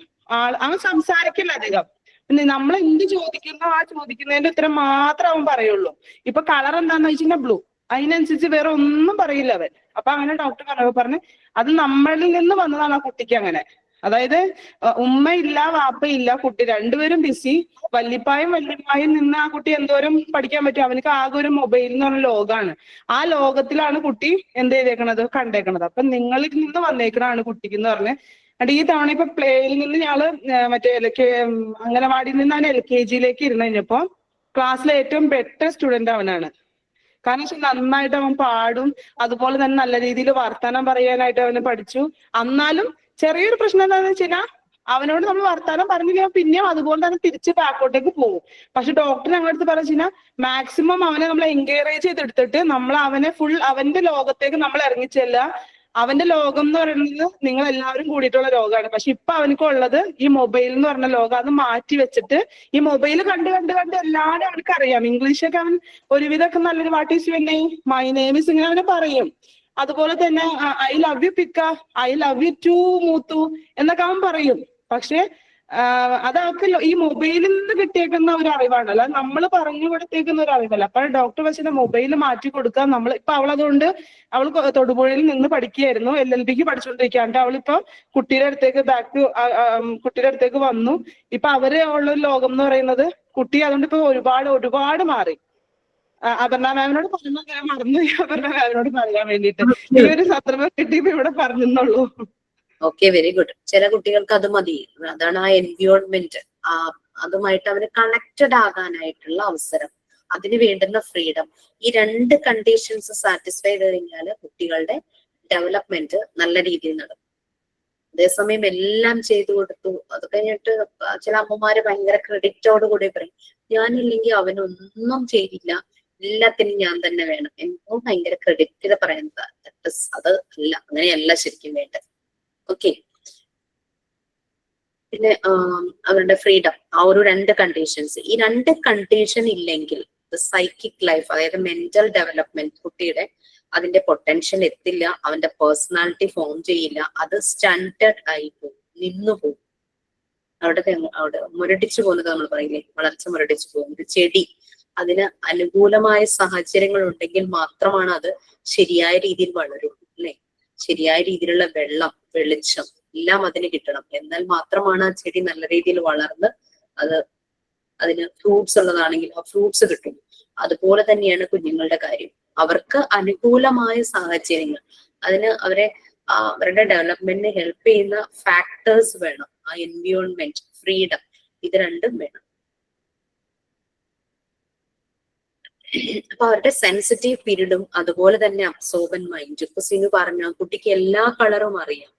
അവൻ സംസാരിക്കില്ല അധികം. പിന്നെ നമ്മൾ എന്ത് ചോദിക്കുന്നോ ആ ചോദിക്കുന്നതിന്റെ ഉത്തരം മാത്രം അവൻ പറയുള്ളൂ. ഇപ്പൊ കളർ എന്താന്ന് വെച്ചിട്ടുണ്ടെങ്കിൽ ബ്ലൂ, അതിനനുസരിച്ച് വേറെ ഒന്നും പറയില്ല അവൻ. അപ്പൊ അങ്ങനെ ഡോക്ടർ പറഞ്ഞു അത് നമ്മളിൽ നിന്ന് വന്നതാണ് ആ കുട്ടിക്ക് അങ്ങനെ. അതായത് ഉമ്മയില്ല വാപ്പയില്ല, കുട്ടി രണ്ടുപേരും ബിസി. വല്യപ്പായും വല്യമ്മായും നിന്ന് ആ കുട്ടി എന്തോരം പഠിക്കാൻ പറ്റും? അവനക്ക് ആകെ ഒരു മൊബൈൽ എന്ന് പറഞ്ഞ ലോകമാണ്. ആ ലോകത്തിലാണ് കുട്ടി എന്ത് ചെയ്തേക്കണത്, കണ്ടേക്കണത്. അപ്പൊ നിങ്ങളിൽ നിന്ന് വന്നേക്കണാണ് കുട്ടിക്ക് എന്ന് പറഞ്ഞ്. എന്നിട്ട് ഈ തവണ ഇപ്പൊ പ്ലേയിൽ നിന്ന് ഞങ്ങള് മറ്റേ അംഗനവാടിയിൽ നിന്നാണ് LKG ഇരുന്ന് കഴിഞ്ഞപ്പോ ക്ലാസ്സിലെ ഏറ്റവും ബെറ്റർ സ്റ്റുഡന്റ് അവനാണ്. കാരണം വെച്ചാൽ നന്നായിട്ട് അവൻ പാടും, അതുപോലെ തന്നെ നല്ല രീതിയിൽ വർത്താനം പറയാനായിട്ട് അവന് പഠിച്ചു. എന്നാലും ചെറിയൊരു പ്രശ്നം എന്താണെന്ന് വെച്ച് കഴിഞ്ഞാൽ അവനോട് നമ്മൾ വർത്താനം പറഞ്ഞില്ല പിന്നെയും അതുപോലെ തന്നെ തിരിച്ച് ബാക്കോട്ടേക്ക് പോകും. പക്ഷെ ഡോക്ടർ ഞങ്ങളുടെ അടുത്ത് പറഞ്ഞു കഴിഞ്ഞാൽ മാക്സിമം അവനെ നമ്മൾ എൻകറേജ് ചെയ്തെടുത്തിട്ട് നമ്മൾ അവനെ ഫുൾ അവന്റെ ലോകത്തേക്ക് നമ്മൾ ഇറങ്ങിച്ചെല്ല. അവന്റെ ലോകം എന്ന് പറയുന്നത് നിങ്ങൾ എല്ലാവരും കൂടിയിട്ടുള്ള ലോകമാണ്. പക്ഷെ ഇപ്പൊ അവനക്കുള്ളത് ഈ മൊബൈൽ എന്ന് പറഞ്ഞ ലോകം. അത് മാറ്റി വെച്ചിട്ട് ഈ മൊബൈൽ കണ്ട് കണ്ട് കണ്ട് എല്ലാവരും അവനക്ക് അറിയാം. ഇംഗ്ലീഷൊക്കെ അവൻ ഒരുവിധമൊക്കെ നല്ലൊരു what is your name, my name is ഇങ്ങനെ അവന് പറയും. അതുപോലെ തന്നെ ഐ ലവ് യു പിക്ക, ഐ ലവ് യു ടു മൂത്തു എന്നൊക്കെ അവൻ പറയും. പക്ഷെ അതൊക്കെ ഈ മൊബൈലിൽ നിന്ന് കിട്ടിയേക്കുന്ന ഒരു അറിവാണ്, അല്ലാതെ നമ്മൾ പറഞ്ഞു കൊടുത്തേക്കുന്ന ഒരു അറിവല്ല. അപ്പോൾ ഡോക്ടർ വെച്ചിട്ട് മൊബൈൽ മാറ്റി കൊടുക്കാൻ നമ്മൾ ഇപ്പൊ അവളതുകൊണ്ട് അവൾ തൊടുപുഴയിൽ നിന്ന് പഠിക്കുകയായിരുന്നു, LLBക്ക് പഠിച്ചുകൊണ്ടിരിക്കുകയാണ്. അവളിപ്പോ കുട്ടിയുടെ അടുത്തേക്ക് വന്നു. ഇപ്പൊ അവര് ഉള്ള ലോകം എന്ന് പറയുന്നത് കുട്ടി അതുകൊണ്ട് ഇപ്പൊ ഒരുപാട് മാറി. അപർണ മാമിനോട് പറഞ്ഞ മറന്നു, അപർണ മാമിനോട് പറയാൻ വേണ്ടിയിട്ട് ഈ ഒരു സന്ദർഭം കിട്ടിയപ്പോ ഇവിടെ പറഞ്ഞെന്നുള്ളൂ. Okay, very good. ചില കുട്ടികൾക്ക് അത് മതി. അതാണ് ആ എൻവയോൺമെന്റ്, അതുമായിട്ട് അവര് കണക്റ്റഡ് ആകാനായിട്ടുള്ള അവസരം, അതിന് വേണ്ടുന്ന ഫ്രീഡം. ഈ രണ്ട് കണ്ടീഷൻസ് സാറ്റിസ്ഫൈ ചെയ്ത് കഴിഞ്ഞാൽ കുട്ടികളുടെ ഡെവലപ്മെന്റ് നല്ല രീതിയിൽ നടക്കും. അതേസമയം എല്ലാം ചെയ്തു കൊടുത്തു, അത് കഴിഞ്ഞിട്ട് ചില അമ്മമാര് ഭയങ്കര ക്രെഡിറ്റോട് കൂടി പറയും, ഞാനില്ലെങ്കിൽ അവനൊന്നും ചെയ്തില്ല, എല്ലാത്തിനും ഞാൻ തന്നെ വേണം. എന്തോ ഭയങ്കര ക്രെഡിറ്റ് പറയുന്നത്. അത് അല്ല, അങ്ങനെയല്ല ശരിക്കും വേണ്ടത്. ഓക്കെ, പിന്നെ അവരുടെ ഫ്രീഡം, ആ ഒരു രണ്ട് കണ്ടീഷൻസ്. ഈ രണ്ട് കണ്ടീഷൻ ഇല്ലെങ്കിൽ സൈക്കിക് ലൈഫ്, അതായത് മെന്റൽ ഡെവലപ്മെന്റ് കുട്ടിയുടെ അതിന്റെ പൊട്ടൻഷ്യൽ എത്തില്ല, അവന്റെ പേഴ്സണാലിറ്റി ഫോം ചെയ്യില്ല, അത് സ്റ്റാൻഡേർഡ് ആയി പോകും, നിന്നു പോകും. അവിടെ മുരടിച്ചു പോകുന്നത് നമ്മൾ പറയില്ലേ, വളർച്ച മുരടിച്ചു പോകും. ഒരു ചെടി, അതിന് അനുകൂലമായ സാഹചര്യങ്ങൾ ഉണ്ടെങ്കിൽ മാത്രമാണ് അത് ശരിയായ രീതിയിൽ വളരുള്ളൂ, അല്ലെ? ശരിയായ രീതിയിലുള്ള വെള്ളം, വെളിച്ചം എല്ലാം അതിന് കിട്ടണം. എന്നാൽ മാത്രമാണ് ആ ചെടി നല്ല രീതിയിൽ വളർന്ന് അതിന് ഫ്രൂട്ട്സ് ഉള്ളതാണെങ്കിൽ ആ ഫ്രൂട്ട്സ് കിട്ടും. അതുപോലെ തന്നെയാണ് കുഞ്ഞുങ്ങളുടെ കാര്യം. അവർക്ക് അനുകൂലമായ സാഹചര്യങ്ങൾ, അതിന് അവരുടെ ഡെവലപ്മെന്റിന് ഹെൽപ്പ് ചെയ്യുന്ന ഫാക്ടേഴ്സ് വേണം. ആ എൻവയോൺമെന്റ്, ഫ്രീഡം, ഇത് രണ്ടും വേണം. അപ്പൊ അവരുടെ സെൻസിറ്റീവ് പീരീഡും അതുപോലെ തന്നെ അബ്സോർബൻ മൈൻഡ്. ഇപ്പൊ സിനു പറഞ്ഞു കുട്ടിക്ക് എല്ലാ കളറും അറിയാം,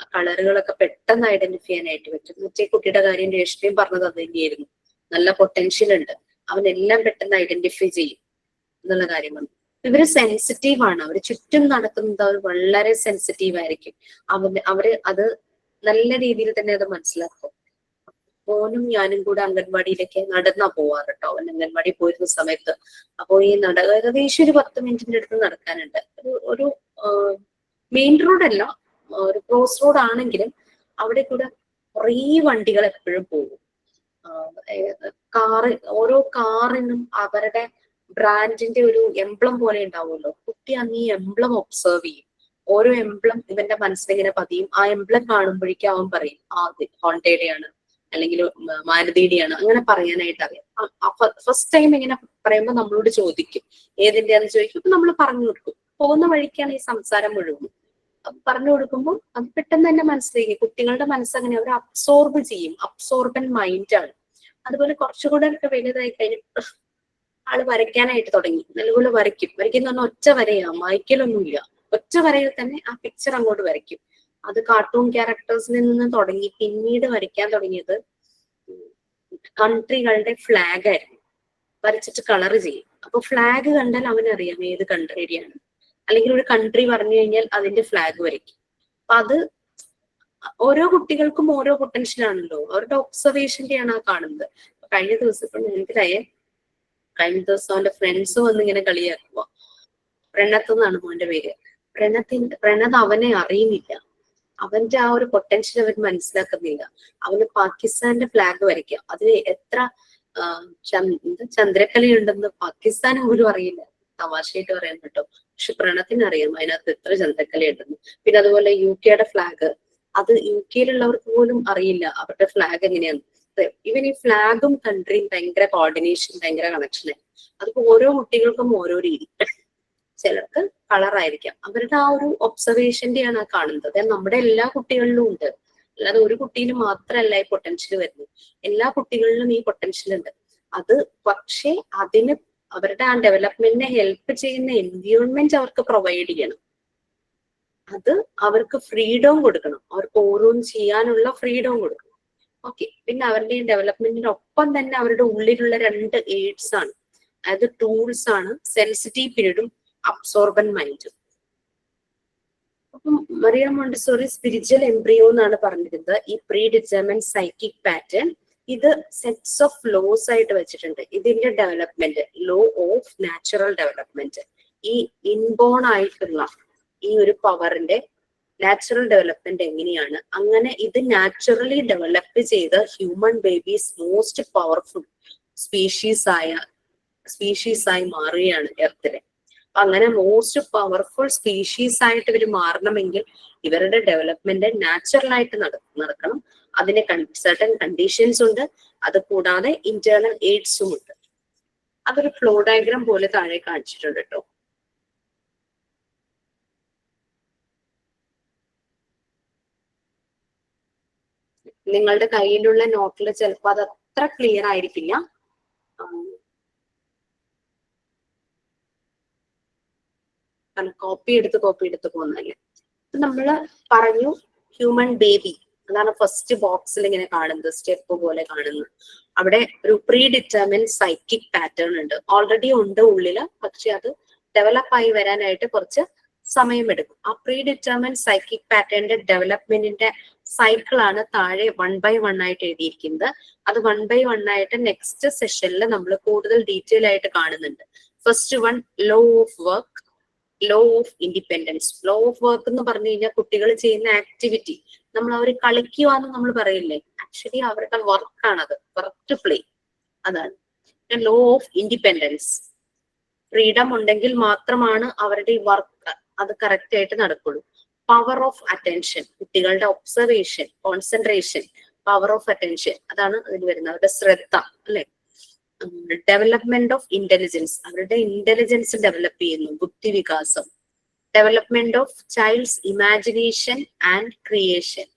ആ കളറുകളൊക്കെ പെട്ടെന്ന് ഐഡന്റിഫൈ ചെയ്യാനായിട്ട് പറ്റും. മറ്റേ കുട്ടിയുടെ കാര്യം രേഷ്മയും പറഞ്ഞത് അത് തന്നെയായിരുന്നു. നല്ല പൊട്ടൻഷ്യൽ ഉണ്ട്, അവനെല്ലാം പെട്ടെന്ന് ഐഡന്റിഫൈ ചെയ്യും എന്നുള്ള കാര്യമാണ്. ഇവര് സെൻസിറ്റീവ് ആണ്, അവര് ചുറ്റും നടക്കുന്നത് അവർ വളരെ സെൻസിറ്റീവ് ആയിരിക്കും. അവര് അത് നല്ല രീതിയിൽ തന്നെ അത് മനസ്സിലാക്കും. മോനും ഞാനും കൂടെ അംഗൻവാടിയിലേക്ക് നടന്നാ പോവാറ് കേട്ടോ. അവൻ അംഗൻവാടി പോയിരുന്ന സമയത്ത് അപ്പൊ ഈ ഏകദേശം ഒരു 10 മിനിറ്റിന്റെ അടുത്ത് നടക്കാനുണ്ട്. ഒരു മെയിൻ റോഡല്ല, ഒരു ക്രോസ് റോഡ് ആണെങ്കിലും അവിടെ കൂടെ കുറേ വണ്ടികൾ എപ്പോഴും പോകും. ഓരോ കാറിനും അവരുടെ ബ്രാൻഡിന്റെ ഒരു എംബ്ലം പോലെ ഉണ്ടാവുമല്ലോ. കുട്ടി അന്ന് ഈ എംബ്ലം ഒബ്സർവ് ചെയ്യും. ഓരോ എംബ്ലം ഇവന്റെ മനസ്സിലിങ്ങനെ പതിയും. ആ എംബ്ലം കാണുമ്പോഴേക്കും അവൻ പറയും ഹോണ്ടയുടെയാണ് അല്ലെങ്കിൽ മാരുതിയുടെയാണ്, അങ്ങനെ പറയാനായിട്ട് അറിയാം. ഫസ്റ്റ് ടൈം ഇങ്ങനെ പറയുമ്പോൾ നമ്മളോട് ചോദിക്കും ഏതിന്റെയാന്ന് ചോദിക്കും. അപ്പൊ നമ്മൾ പറഞ്ഞു കൊടുക്കും. പോകുന്ന വഴിക്കാണ് ഈ സംസാരം മുഴുവൻ. പറഞ്ഞു കൊടുക്കുമ്പോൾ അത് പെട്ടെന്ന് തന്നെ മനസ്സിലാക്കി. കുട്ടികളുടെ മനസ്സങ്ങനെ അവർ അബ്സോർബ് ചെയ്യും. അബ്സോർബൻ മൈൻഡാണ്. അതുപോലെ കുറച്ചുകൂടെ ഒക്കെ വലുതായി കഴിഞ്ഞ് ആള് വരയ്ക്കാനായിട്ട് തുടങ്ങി. നല്ലപോലെ വരയ്ക്കും. വരയ്ക്കുന്ന പറഞ്ഞാൽ ഒറ്റ വരയാ, മായ്ക്കലൊന്നുമില്ല. ഒറ്റ വരയിൽ തന്നെ ആ പിക്ചർ അങ്ങോട്ട് വരയ്ക്കും. അത് കാർട്ടൂൺ ക്യാരക്ടേഴ്സിൽ നിന്ന് തുടങ്ങി പിന്നീട് വരയ്ക്കാൻ തുടങ്ങിയത് കൺട്രികളുടെ ഫ്ലാഗ് ആയിരുന്നു. വരച്ചിട്ട് കളർ ചെയ്യും. അപ്പൊ ഫ്ലാഗ് കണ്ടാൽ അവനറിയാം ഏത് കൺട്രിയുടെയാണ്. അല്ലെങ്കിൽ ഒരു കൺട്രി പറഞ്ഞു കഴിഞ്ഞാൽ അതിന്റെ ഫ്ലാഗ് വരയ്ക്കും. അപ്പൊ അത് ഓരോ കുട്ടികൾക്കും ഓരോ പൊട്ടൻഷ്യൽ ആണല്ലോ, അവരുടെ ഒബ്സർവേഷന്റെയാണ് ആ കാണുന്നത്. കഴിഞ്ഞ ദിവസം ഇപ്പൊ മനസ്സിലായേ, കഴിഞ്ഞ ദിവസം അവന്റെ ഫ്രണ്ട്സ് വന്ന് ഇങ്ങനെ കളിയാക്കുക. പ്രണത്ത് എന്നാണ് മോന്റെ പേര്. പ്രണത് അവനെ അറിയുന്നില്ല. അവന്റെ ആ ഒരു പൊട്ടൻഷ്യൽ അവൻ മനസ്സിലാക്കുന്നില്ല. അവന് പാകിസ്ഥാന്റെ ഫ്ലാഗ് വരയ്ക്കാം. അതിൽ എത്ര ചന്ദ്രക്കലയുണ്ടെന്ന് പാകിസ്ഥാന് പോലും അറിയില്ല. തമാശയായിട്ട് പറയാൻ കേട്ടോ. പക്ഷെ പ്രണത്തിന് അറിയാം അതിനകത്ത് എത്ര ചന്ദ്രക്കലയുണ്ടെന്ന്. പിന്നെ അതുപോലെ UK ഫ്ലാഗ് അത് UK-യിലുള്ളവർക്ക് പോലും അറിയില്ല അവരുടെ ഫ്ലാഗ് എങ്ങനെയാണ്. ഈവൻ ഈ ഫ്ലാഗും കൺട്രിയും ഭയങ്കര കോർഡിനേഷൻ, ഭയങ്കര കണക്ഷൻ. അതിപ്പോ ഓരോ കുട്ടികൾക്കും ഓരോ രീതി. ചിലർക്ക് കളറായിരിക്കാം. അവരുടെ ആ ഒരു ഒബ്സർവേഷന്റെയാണ് കാണുന്നത്. നമ്മുടെ എല്ലാ കുട്ടികളിലും ഉണ്ട്. അല്ലാതെ ഒരു കുട്ടിയിൽ മാത്രമല്ല ഈ പൊട്ടൻഷ്യൽ വരുന്നത്. എല്ലാ കുട്ടികളിലും ഈ പൊട്ടൻഷ്യൽ ഉണ്ട്. അത് പക്ഷേ അതിന് അവരുടെ ആ ഡെവലപ്മെന്റിനെ ഹെൽപ്പ് ചെയ്യുന്ന എൻവയോൺമെന്റ് അവർക്ക് പ്രൊവൈഡ് ചെയ്യണം. അത് അവർക്ക് ഫ്രീഡം കൊടുക്കണം. അവർക്ക് ഓരോന്നും ചെയ്യാനുള്ള ഫ്രീഡം കൊടുക്കണം. ഓക്കെ. പിന്നെ അവരുടെ ഈ ഡെവലപ്മെന്റിനൊപ്പം തന്നെ അവരുടെ ഉള്ളിലുള്ള 2 എയ്ഡ്സ് ആണ്, അതായത് ടൂൾസ് ആണ്, സെൻസിറ്റീവ് പീരീഡും അബ്സോർബൻ മൈൻഡും. അപ്പം മറിയ മോണ്ടിസോറി സ്പിരിച്വൽ എംബ്രിയോ എന്നാണ് പറഞ്ഞിരുന്നത്. ഈ പ്രീ ഡിറ്റർമിൻഡ് സൈക്കിക് പാറ്റേൺ ഇത് സെറ്റ്സ് ഓഫ് ലോസ് ആയിട്ട് വെച്ചിട്ടുണ്ട്. ഇതിന്റെ development, law of natural development, ഈ ഇൻബോൺ ആയിട്ടുള്ള ഈ ഒരു പവറിന്റെ നാച്ചുറൽ ഡെവലപ്മെന്റ് എങ്ങനെയാണ്, അങ്ങനെ ഇത് നാച്ചുറലി ഡെവലപ്പ് ചെയ്ത human babies most powerful species ആയി മാറുകയാണ് എർത്തിലെ. അങ്ങനെ മോസ്റ്റ് പവർഫുൾ സ്പീഷീസ് ആയിട്ട് ഇവർ മാറണമെങ്കിൽ ഇവരുടെ ഡെവലപ്മെന്റ് നാച്ചുറൽ ആയിട്ട് നടക്കണം. അതിന് സർട്ടൻ കണ്ടീഷൻസ് ഉണ്ട്. അത് കൂടാതെ ഇന്റേണൽ എയ്ഡ്സും ഉണ്ട്. അതൊരു ഫ്ലോ ഡയഗ്രാം പോലെ താഴെ കാണിച്ചിട്ടുണ്ട് കേട്ടോ. നിങ്ങളുടെ കയ്യിലുള്ള നോട്ടിൽ ചിലപ്പോൾ അത് അത്ര ക്ലിയർ ആയിരിക്കില്ല. കോപ്പി എടുത്ത് പോകുന്നതല്ലേ. നമ്മള് പറഞ്ഞു ഹ്യൂമൻ ബേബി, അതാണ് ഫസ്റ്റ് ബോക്സിൽ ഇങ്ങനെ കാണുന്നത്, സ്റ്റെപ്പ് പോലെ കാണുന്നത്. അവിടെ ഒരു പ്രീ ഡിറ്റർമിൻഡ് സൈക്കിക് പാറ്റേൺ ഉണ്ട്, ഓൾറെഡി ഉണ്ട് ഉള്ളില്. പക്ഷെ അത് ഡെവലപ്പ് ആയി വരാനായിട്ട് കുറച്ച് സമയമെടുക്കും. ആ പ്രീ ഡിറ്റർമിൻഡ് സൈക്കിക് പാറ്റേണിന്റെ ഡെവലപ്മെന്റിന്റെ സൈക്കിളാണ് താഴെ 1 by 1 ആയിട്ട് എഴുതിയിരിക്കുന്നത്. അത് 1 by 1 ആയിട്ട് നെക്സ്റ്റ് സെഷനിൽ നമ്മൾ കൂടുതൽ ഡീറ്റെയിൽ ആയിട്ട് കാണുന്നുണ്ട്. First one, law of work, law of independence. Law of work എന്ന് പറഞ്ഞു കഴിഞ്ഞാൽ കുട്ടികൾ ചെയ്യുന്ന ആക്ടിവിറ്റി, നമ്മൾ അവർ കളിക്കുവാന്ന് നമ്മൾ പറയില്ലേ, ആക്ച്വലി അവരുടെ വർക്കാണത്, വർക്ക് ടു പ്ലേ. അതാണ് ലോ ഓഫ് ഇൻഡിപെൻഡൻസ്. ഫ്രീഡം ഉണ്ടെങ്കിൽ മാത്രമാണ് അവരുടെ ഈ വർക്ക് അത് കറക്റ്റ് ആയിട്ട് നടക്കുള്ളൂ. പവർ ഓഫ് അറ്റൻഷൻ, കുട്ടികളുടെ observation, concentration, power of attention, അതാണ് അതിൽ വരുന്നത്, അവരുടെ ശ്രദ്ധ അല്ലെ. ഡെവലപ്മെന്റ് ഓഫ് ഇന്റലിജൻസ്, അവരുടെ ഇന്റലിജൻസ് ഡെവലപ്പ് ചെയ്യുന്നു, ബുദ്ധിവികാസം. Development of child's imagination and creation,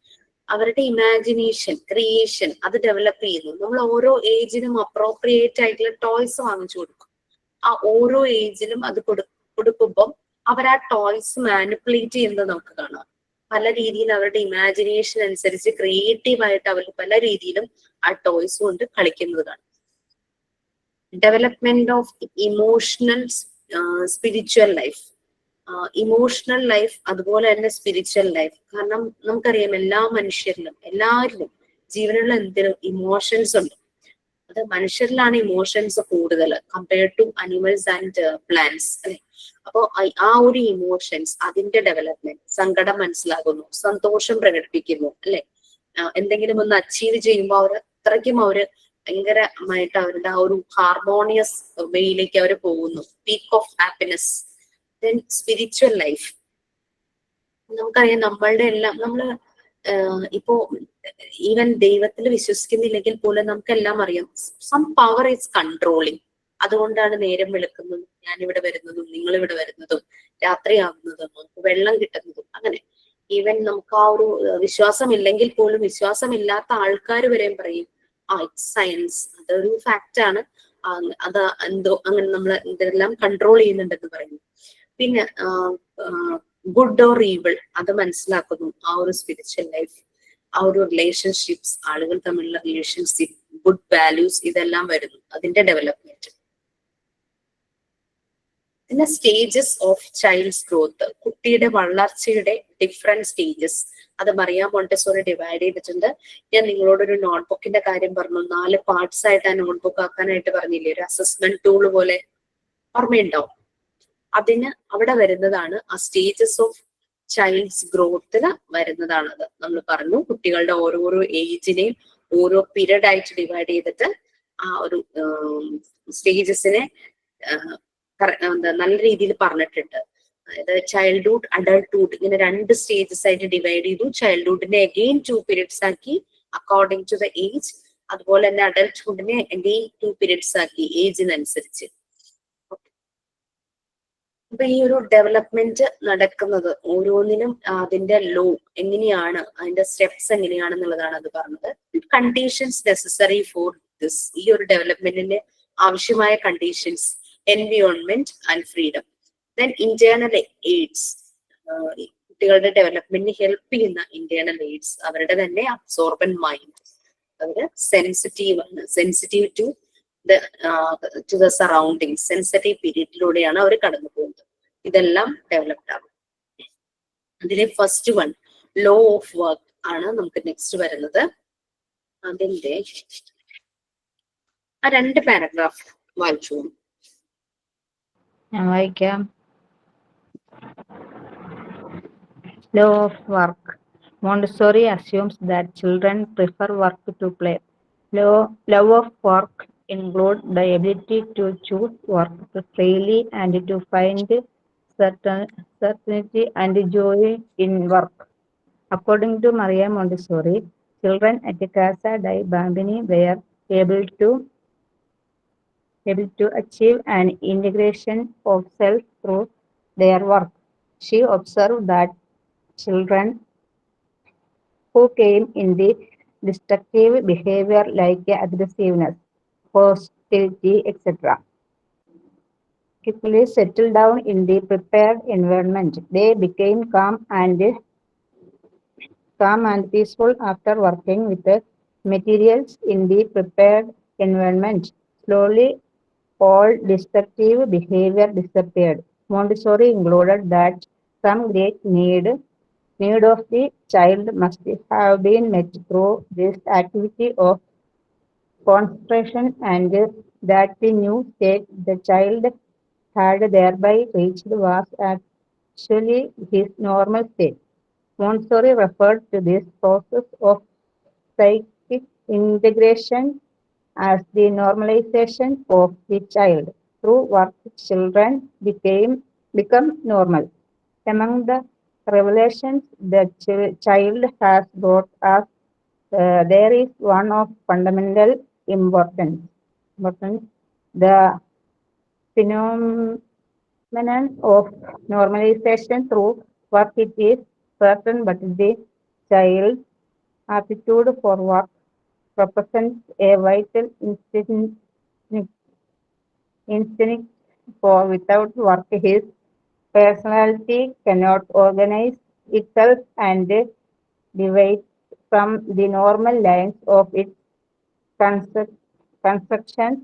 അവരുടെ ഇമാജിനേഷൻ, ക്രിയേഷൻ അത് ഡെവലപ്പ് ചെയ്യുന്നു. നമ്മൾ ഓരോ ഏജിനും അപ്രോപ്രിയേറ്റ് ആയിട്ടുള്ള ടോയ്സ് വാങ്ങിച്ചു കൊടുക്കും. ആ ഓരോ ഏജിലും അത് കൊടുക്കുമ്പോൾ അവർ ആ ടോയ്സ് മാനിപ്പുലേറ്റ് ചെയ്യുന്നത് നമുക്ക് കാണാം. പല രീതിയിൽ അവരുടെ ഇമാജിനേഷൻ അനുസരിച്ച് ക്രിയേറ്റീവ് ആയിട്ട് അവർ പല രീതിയിലും ആ ടോയ്സ് കൊണ്ട് കളിക്കുന്നത് കാണാം. Development of emotional spiritual life, emotional life അതുപോലെ തന്നെ സ്പിരിച്വൽ ലൈഫ്. കാരണം നമുക്കറിയാം എല്ലാ മനുഷ്യരിലും, എല്ലാവരിലും, ജീവനുള്ള എന്തിനും ഇമോഷൻസ് ഉണ്ട്. അത് മനുഷ്യരിലാണ് ഇമോഷൻസ് കൂടുതൽ compared to animals and plants അല്ലെ. അപ്പോ ആ ഒരു ഇമോഷൻസ്, അതിന്റെ ഡെവലപ്മെന്റ്, സങ്കടം മനസ്സിലാകുന്നു, സന്തോഷം പ്രകടിപ്പിക്കുന്നു അല്ലെ. എന്തെങ്കിലും ഒന്ന് അച്ചീവ് ചെയ്യുമ്പോൾ അവർ അത്രയ്ക്കും അവര് ഭയങ്കരമായിട്ട് അവരുടെ ആ ഒരു ഹാർമോണിയസ് വേയിലേക്ക് അവർ പോകുന്നു, peak of happiness. Then spiritual life, നമുക്കറിയാം നമ്മളുടെ എല്ലാം, നമ്മള് ഇപ്പോ ഈവൻ ദൈവത്തിൽ വിശ്വസിക്കുന്നില്ലെങ്കിൽ പോലും നമുക്കെല്ലാം അറിയാം സം പവർ ഈസ് കൺട്രോളിങ്. അതുകൊണ്ടാണ് നേരം വെളുക്കുന്നതും ഞാനിവിടെ വരുന്നതും നിങ്ങൾ ഇവിടെ വരുന്നതും രാത്രിയാകുന്നതും നമുക്ക് വെള്ളം കിട്ടുന്നതും. അങ്ങനെ ഈവൻ നമുക്ക് ആ ഒരു വിശ്വാസം ഇല്ലെങ്കിൽ പോലും വിശ്വാസമില്ലാത്ത ആൾക്കാർ വരെയും പറയും ഇറ്റ്സ് സയൻസ്, അതൊരു ഫാക്റ്റ് ആണ്, അത് എന്തോ അങ്ങനെ നമ്മൾ ഇതെല്ലാം കൺട്രോൾ ചെയ്യുന്നുണ്ടെന്ന് പറയുന്നു. പിന്നെ ഗുഡ് ഓർ ഈവിൾ അത് മനസ്സിലാക്കുന്നു, ആ ഒരു സ്പിരിച്വൽ ലൈഫ്, ആ ഒരു റിലേഷൻഷിപ്സ്, ആളുകൾ തമ്മിലുള്ള റിലേഷൻഷിപ്പ്, ഗുഡ് വാല്യൂസ് ഇതെല്ലാം വരുന്നു, അതിന്റെ ഡെവലപ്മെന്റ്. പിന്നെ സ്റ്റേജസ് ഓഫ് ചൈൽഡ്സ് ഗ്രോത്ത്, കുട്ടിയുടെ വളർച്ചയുടെ ഡിഫറെന്റ് സ്റ്റേജസ്, അത് മറിയ മോണ്ടെസോറി ഡിവൈഡ് ചെയ്തിട്ടുണ്ട്. ഞാൻ നിങ്ങളോടൊരു നോട്ട്ബുക്കിന്റെ കാര്യം പറഞ്ഞു, 4 പാർട്സ് ആയിട്ട് ആ നോട്ട്ബുക്ക് ആക്കാനായിട്ട് പറഞ്ഞില്ലേ, ഒരു അസസ്മെന്റ് ടൂൾ പോലെ, ഓർമ്മയുണ്ടാവും. അതിന് അവിടെ വരുന്നതാണ് ആ സ്റ്റേജസ് ഓഫ് ചൈൽഡ്സ് ഗ്രോത്തിന് വരുന്നതാണത്. നമ്മൾ പറഞ്ഞു കുട്ടികളുടെ ഓരോരോ ഏജിനെയും ഓരോ പീരീഡ് ആയിട്ട് ഡിവൈഡ് ചെയ്തിട്ട് ആ ഒരു സ്റ്റേജസിനെ നല്ല രീതിയിൽ പറഞ്ഞിട്ടുണ്ട്. അതായത് ചൈൽഡ്ഹുഡ് അഡൾട്ട്ഹുഡ് ഇങ്ങനെ 2 സ്റ്റേജസ് ആയിട്ട് ഡിവൈഡ് ചെയ്തു. ചൈൽഡ്ഹുഡിനെ അഗെയിൻ 2 പീരിയഡ്സ് ആക്കി അക്കോർഡിംഗ് ടു ദ ഏജ്. അതുപോലെ തന്നെ അഡൾട്ട്ഹുഡിനെ അഗെയിൻ 2 പീരിയഡ്സ് ആക്കി ഏജിനനുസരിച്ച്. അപ്പൊ ഈ ഒരു ഡെവലപ്മെന്റ് നടക്കുന്നത് ഓരോന്നിനും അതിന്റെ ലോ എങ്ങനെയാണ്, അതിന്റെ സ്റ്റെപ്സ് എങ്ങനെയാണെന്നുള്ളതാണ് അത് പറഞ്ഞത്. കണ്ടീഷൻസ് നെസസറി ഫോർ ദിസ്, ഈ ഒരു ഡെവലപ്മെന്റിന്റെ ആവശ്യമായ conditions, environment and freedom. Then internal aids, കുട്ടികളുടെ ഡെവലപ്മെന്റിന് ഹെൽപ്പ് ചെയ്യുന്ന ഇന്റേണൽ എയ്ഡ്സ്. അവരുടെ തന്നെ അബ്സോർബൻ മൈൻഡ്, അവര് സെൻസിറ്റീവ് ആണ്, sensitive to the surrounding, sensitive പീരീഡിലൂടെയാണ് അവർ കടന്നു പോകുന്നത്. ഇതെല്ലാം ഡെവലപ്ഡ് ആകും. അതിലെ first one law of work ആണ് നമുക്ക് നെക്സ്റ്റ് വരുന്നത്. അതിന്റെ ആ 2 പാരഗ്രാഫ് വായിച്ചു. ഞാൻ വായിക്കാം. Law of work. Montessori assumes that children prefer work to play. Love of work include the ability to choose work freely and to find certainty and joy in work. According to Maria Montessori, children at Casa dei Bambini were able to achieve an integration of self through their work. She observed that children who came in the destructive behavior like aggressiveness, hostility, etc., quickly settled down in the prepared environment. They became calm and peaceful after working with the materials in the prepared environment. Slowly, all destructive behavior disappeared. Montessori concluded that some great need of the child must have been met through this activity of concentration, and that the new state the child had thereby reached was actually his normal state. Montessori referred to this process of psychic integration as the normalization of the child. Through work, children become normal. Among the revelations the child has brought us, there is one of fundamental importance. The phenomenon of normalization through work, it is certain, but the child's aptitude for work represents a vital instinct for without work his personality cannot organize itself and deviates from the normal lines of its constructions.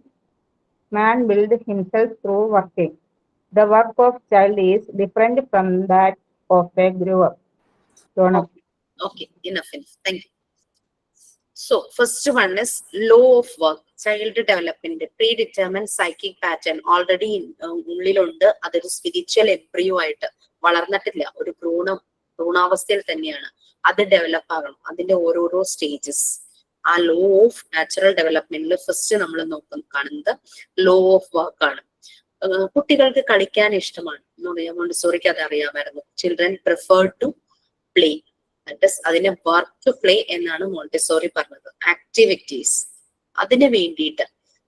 Man builds himself through working. The work of child is different from that of a grower. Okay, enough. Thank you. So, first one is law of work. Child development, predetermined psychic pattern already ഉള്ളിലുണ്ട്. അതൊരു spiritual embryo ആയിട്ട് വളർന്നിട്ടില്ല, ഒരു ഭ്രൂണാവസ്ഥയിൽ തന്നെയാണ്. അത് develop ആകണം. അതിന്റെ ഓരോരോ stages. ആ ലോ ഓഫ് നാച്ചുറൽ ഡെവലപ്മെന്റിൽ ഫസ്റ്റ് നമ്മൾ കാണുന്നത് ലോ ഓഫ് വർക്ക് ആണ്. കുട്ടികൾക്ക് കളിക്കാൻ ഇഷ്ടമാണ്. മോണ്ടിസോറിക്ക് അത് അറിയാമായിരുന്നു. Children prefer to play. അതിനെ വർക്ക് ടു പ്ലേ എന്നാണ് മോണ്ടിസോറി പറഞ്ഞത്. ആക്ടിവിറ്റീസ്, അതിന് വേണ്ടിയിട്ട്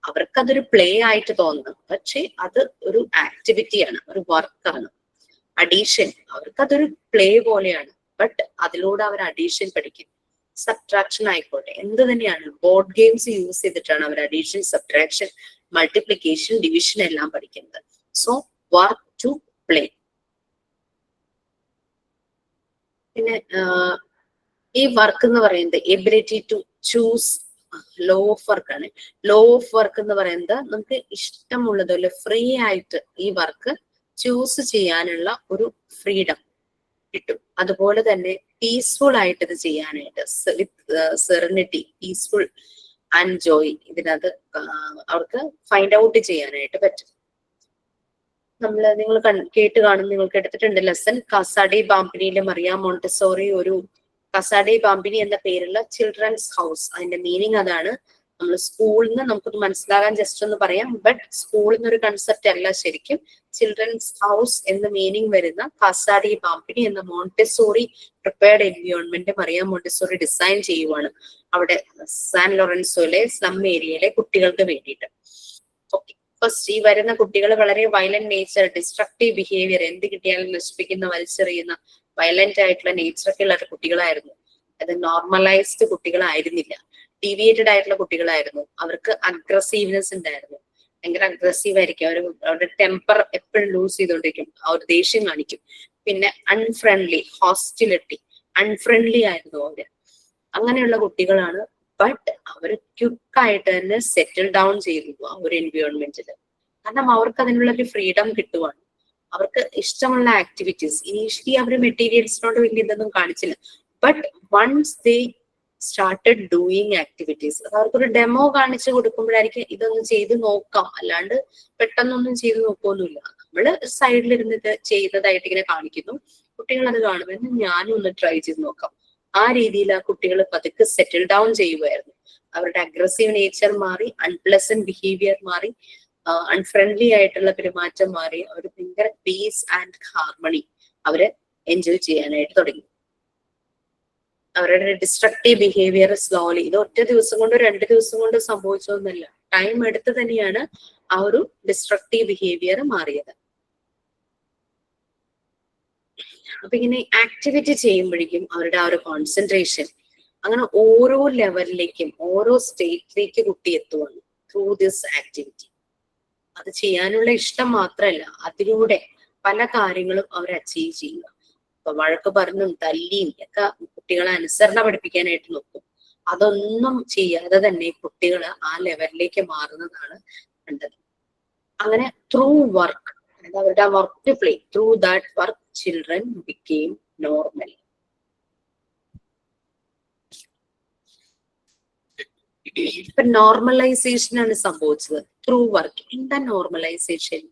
അവർക്കതൊരു പ്ലേ ആയിട്ട് തോന്നുന്നു, പക്ഷെ അത് ഒരു ആക്ടിവിറ്റിയാണ്, ഒരു വർക്കാണ്. അഡീഷൻ, അവർക്കതൊരു പ്ലേ പോലെയാണ്, ബട്ട് അതിലൂടെ അവർ അഡീഷൻ പഠിക്കും. സബ്ട്രാക്ഷൻ ആയിക്കോട്ടെ, എന്ത് തന്നെയാണ്, ബോർഡ് ഗെയിംസ് യൂസ് ചെയ്തിട്ടാണ് അവർ അഡീഷൻ, സബ്ട്രാക്ഷൻ, മൾട്ടിപ്ലിക്കേഷൻ, ഡിവിഷൻ എല്ലാം പഠിക്കുന്നത്. So work to play. പിന്നെ ഈ വർക്ക് എന്ന് പറയുന്നത് ability to choose law of work ആണ്. ലോ ഓഫ് വർക്ക് എന്ന് പറയുന്നത് നമുക്ക് ഇഷ്ടമുള്ളതുപോലെ ഫ്രീ ആയിട്ട് ഈ വർക്ക് ചൂസ് ചെയ്യാനുള്ള ഒരു ഫ്രീഡം കിട്ടും. അതുപോലെ തന്നെ പീസ്ഫുൾ ആയിട്ട് ഇത് ചെയ്യാനായിട്ട്, വിത്ത് സെറനിറ്റി, പീസ്ഫുൾ ആൻഡ് ജോയ് ഇതിനകത്ത് അവർക്ക് ഫൈൻഡ് ഔട്ട് ചെയ്യാനായിട്ട് പറ്റും. നിങ്ങൾ കേട്ട് കാണും, നിങ്ങൾക്ക് എടുത്തിട്ടുണ്ട് ലെസൺ. കാസാ ഡി ബാംബിനിയിലെ മറിയ മോണ്ടിസോറി ഒരു കാസാ ഡി ബാംബിനി എന്ന പേരുള്ള ചിൽഡ്രൻസ് ഹൗസ്, അതിന്റെ മീനിങ് അതാണ്. നമ്മൾ സ്കൂളിൽ നിന്ന് നമുക്കൊന്ന് മനസ്സിലാകാൻ ജസ്റ്റ് ഒന്ന് പറയാം. ബട്ട് സ്കൂളിൽ നിന്നൊരു കൺസെപ്റ്റ് അല്ല ശരിക്കും. ചിൽഡ്രൻസ് ഹൗസ് എന്ന മീനിങ് വരുന്ന കാസാഡി പാമ്പിനി എന്ന മോണ്ടെസോറി പ്രിപ്പയർഡ് എൻവിയോൺമെന്റ് മറിയ മോണ്ടെസോറി ഡിസൈൻ ചെയ്യുവാണ് അവിടെ സാൻ ലോറൻസോയിലെ സ്ലം ഏരിയയിലെ കുട്ടികൾക്ക് വേണ്ടിയിട്ട്. ഓക്കെ, ഫസ്റ്റ് ഈ വരുന്ന കുട്ടികൾ വളരെ വയലന്റ് നേച്ചർ, ഡിസ്ട്രക്റ്റീവ് ബിഹേവിയർ, എന്ത് കിട്ടിയാലും നശിപ്പിക്കുന്ന, വലിച്ചെറിയുന്ന വയലന്റ് ആയിട്ടുള്ള നേച്ചറൊക്കെ ഉള്ള കുട്ടികളായിരുന്നു. അത് നോർമലൈസ്ഡ് കുട്ടികളായിരുന്നില്ല, ഡീവിയേറ്റഡ് ആയിട്ടുള്ള കുട്ടികളായിരുന്നു. അവർക്ക് അഗ്രസീവ്നെസ് ഉണ്ടായിരുന്നു, ഭയങ്കര അഗ്രസീവ് ആയിരിക്കും. അവരുടെ ടെമ്പർ എപ്പോഴും ലൂസ് ചെയ്തോണ്ടിരിക്കും, അവർ ദേഷ്യം കാണിക്കും. പിന്നെ അൺഫ്രണ്ട്ലി, ഹോസ്റ്റിലിറ്റി, അൺഫ്രണ്ട്ലി ആയിരുന്നു അവര്. അങ്ങനെയുള്ള കുട്ടികളാണ്. ബട്ട് അവർ ക്വിക്കായിട്ട് തന്നെ സെറ്റിൽ ഡൗൺ ചെയ്തു ആ ഒരു എൻവിയോൺമെന്റിൽ. കാരണം അവർക്ക് അതിനുള്ള ഒരു ഫ്രീഡം കിട്ടുവാണ്. അവർക്ക് ഇഷ്ടമുള്ള ആക്ടിവിറ്റീസ്, ഇനീഷ്യലി അവർ മെറ്റീരിയൽസിനോട് വലിയ ഇതൊന്നും കാണിച്ചില്ല. But once they started doing activities, അവർക്കൊരു ഡെമോ കാണിച്ചു കൊടുക്കുമ്പോഴായിരിക്കും ഇതൊന്ന് ചെയ്ത് നോക്കാം, അല്ലാണ്ട് പെട്ടെന്നൊന്നും ചെയ്ത് നോക്കൊന്നുമില്ല. നമ്മള് സൈഡിലിരുന്ന് ഇത് ചെയ്യുന്നതായിട്ട് ഇങ്ങനെ കാണിക്കുന്നു, കുട്ടികൾ അത് കാണുമ്പോൾ ഞാനും ഒന്ന് ട്രൈ ചെയ്ത് നോക്കാം. ആ രീതിയിൽ ആ കുട്ടികൾ പതുക്കെ സെറ്റിൽ ഡൗൺ ചെയ്യുമായിരുന്നു. അവരുടെ അഗ്രസീവ് നേച്ചർ മാറി, അൺപ്ലസന്റ് ബിഹേവിയർ മാറി, അൺഫ്രണ്ട്ലി ആയിട്ടുള്ള പെരുമാറ്റം മാറി. അവർ ഭയങ്കര പീസ് ആൻഡ് ഹാർമണി അവര് എൻജോയ് ചെയ്യാനായിട്ട് തുടങ്ങി. അവരുടെ ഡിസ്ട്രക്റ്റീവ് ബിഹേവിയർ സ്ലോലി, ഇത് ഒറ്റ ദിവസം കൊണ്ട് 2 ദിവസം കൊണ്ട് സംഭവിച്ചൊന്നുമില്ല, ടൈം എടുത്ത് തന്നെയാണ് ആ ഒരു ഡിസ്ട്രക്റ്റീവ് ബിഹേവിയർ മാറിയത്. അപ്പൊ ഇങ്ങനെ ആക്ടിവിറ്റി ചെയ്യുമ്പോഴേക്കും അവരുടെ ആ ഒരു കോൺസെൻട്രേഷൻ അങ്ങനെ ഓരോ ലെവലിലേക്കും ഓരോ സ്റ്റേറ്റിലേക്ക് കുട്ടി എത്തുവാണ് ത്രൂ ദിസ് ആക്ടിവിറ്റി. അത് ചെയ്യാനുള്ള ഇഷ്ടം മാത്രമല്ല, അതിലൂടെ പല കാര്യങ്ങളും അവർ അച്ചീവ് ചെയ്യുക. ഇപ്പൊ വഴക്ക് പറഞ്ഞും തല്ലിയും ഒക്കെ കുട്ടികളെ അനുസരണ പഠിപ്പിക്കാനായിട്ട് നോക്കും. അതൊന്നും ചെയ്യാതെ തന്നെ കുട്ടികൾ ആ ലെവലിലേക്ക് മാറുന്നതാണ് കണ്ടത്. അങ്ങനെ ത്രൂ വർക്ക്, അതായത് അവരുടെ ആ work play, through that work children became normal. ഇപ്പൊ നോർമലൈസേഷൻ ആണ് സംഭവിച്ചത് ത്രൂ വർക്ക്. എന്താ നോർമലൈസേഷൻ?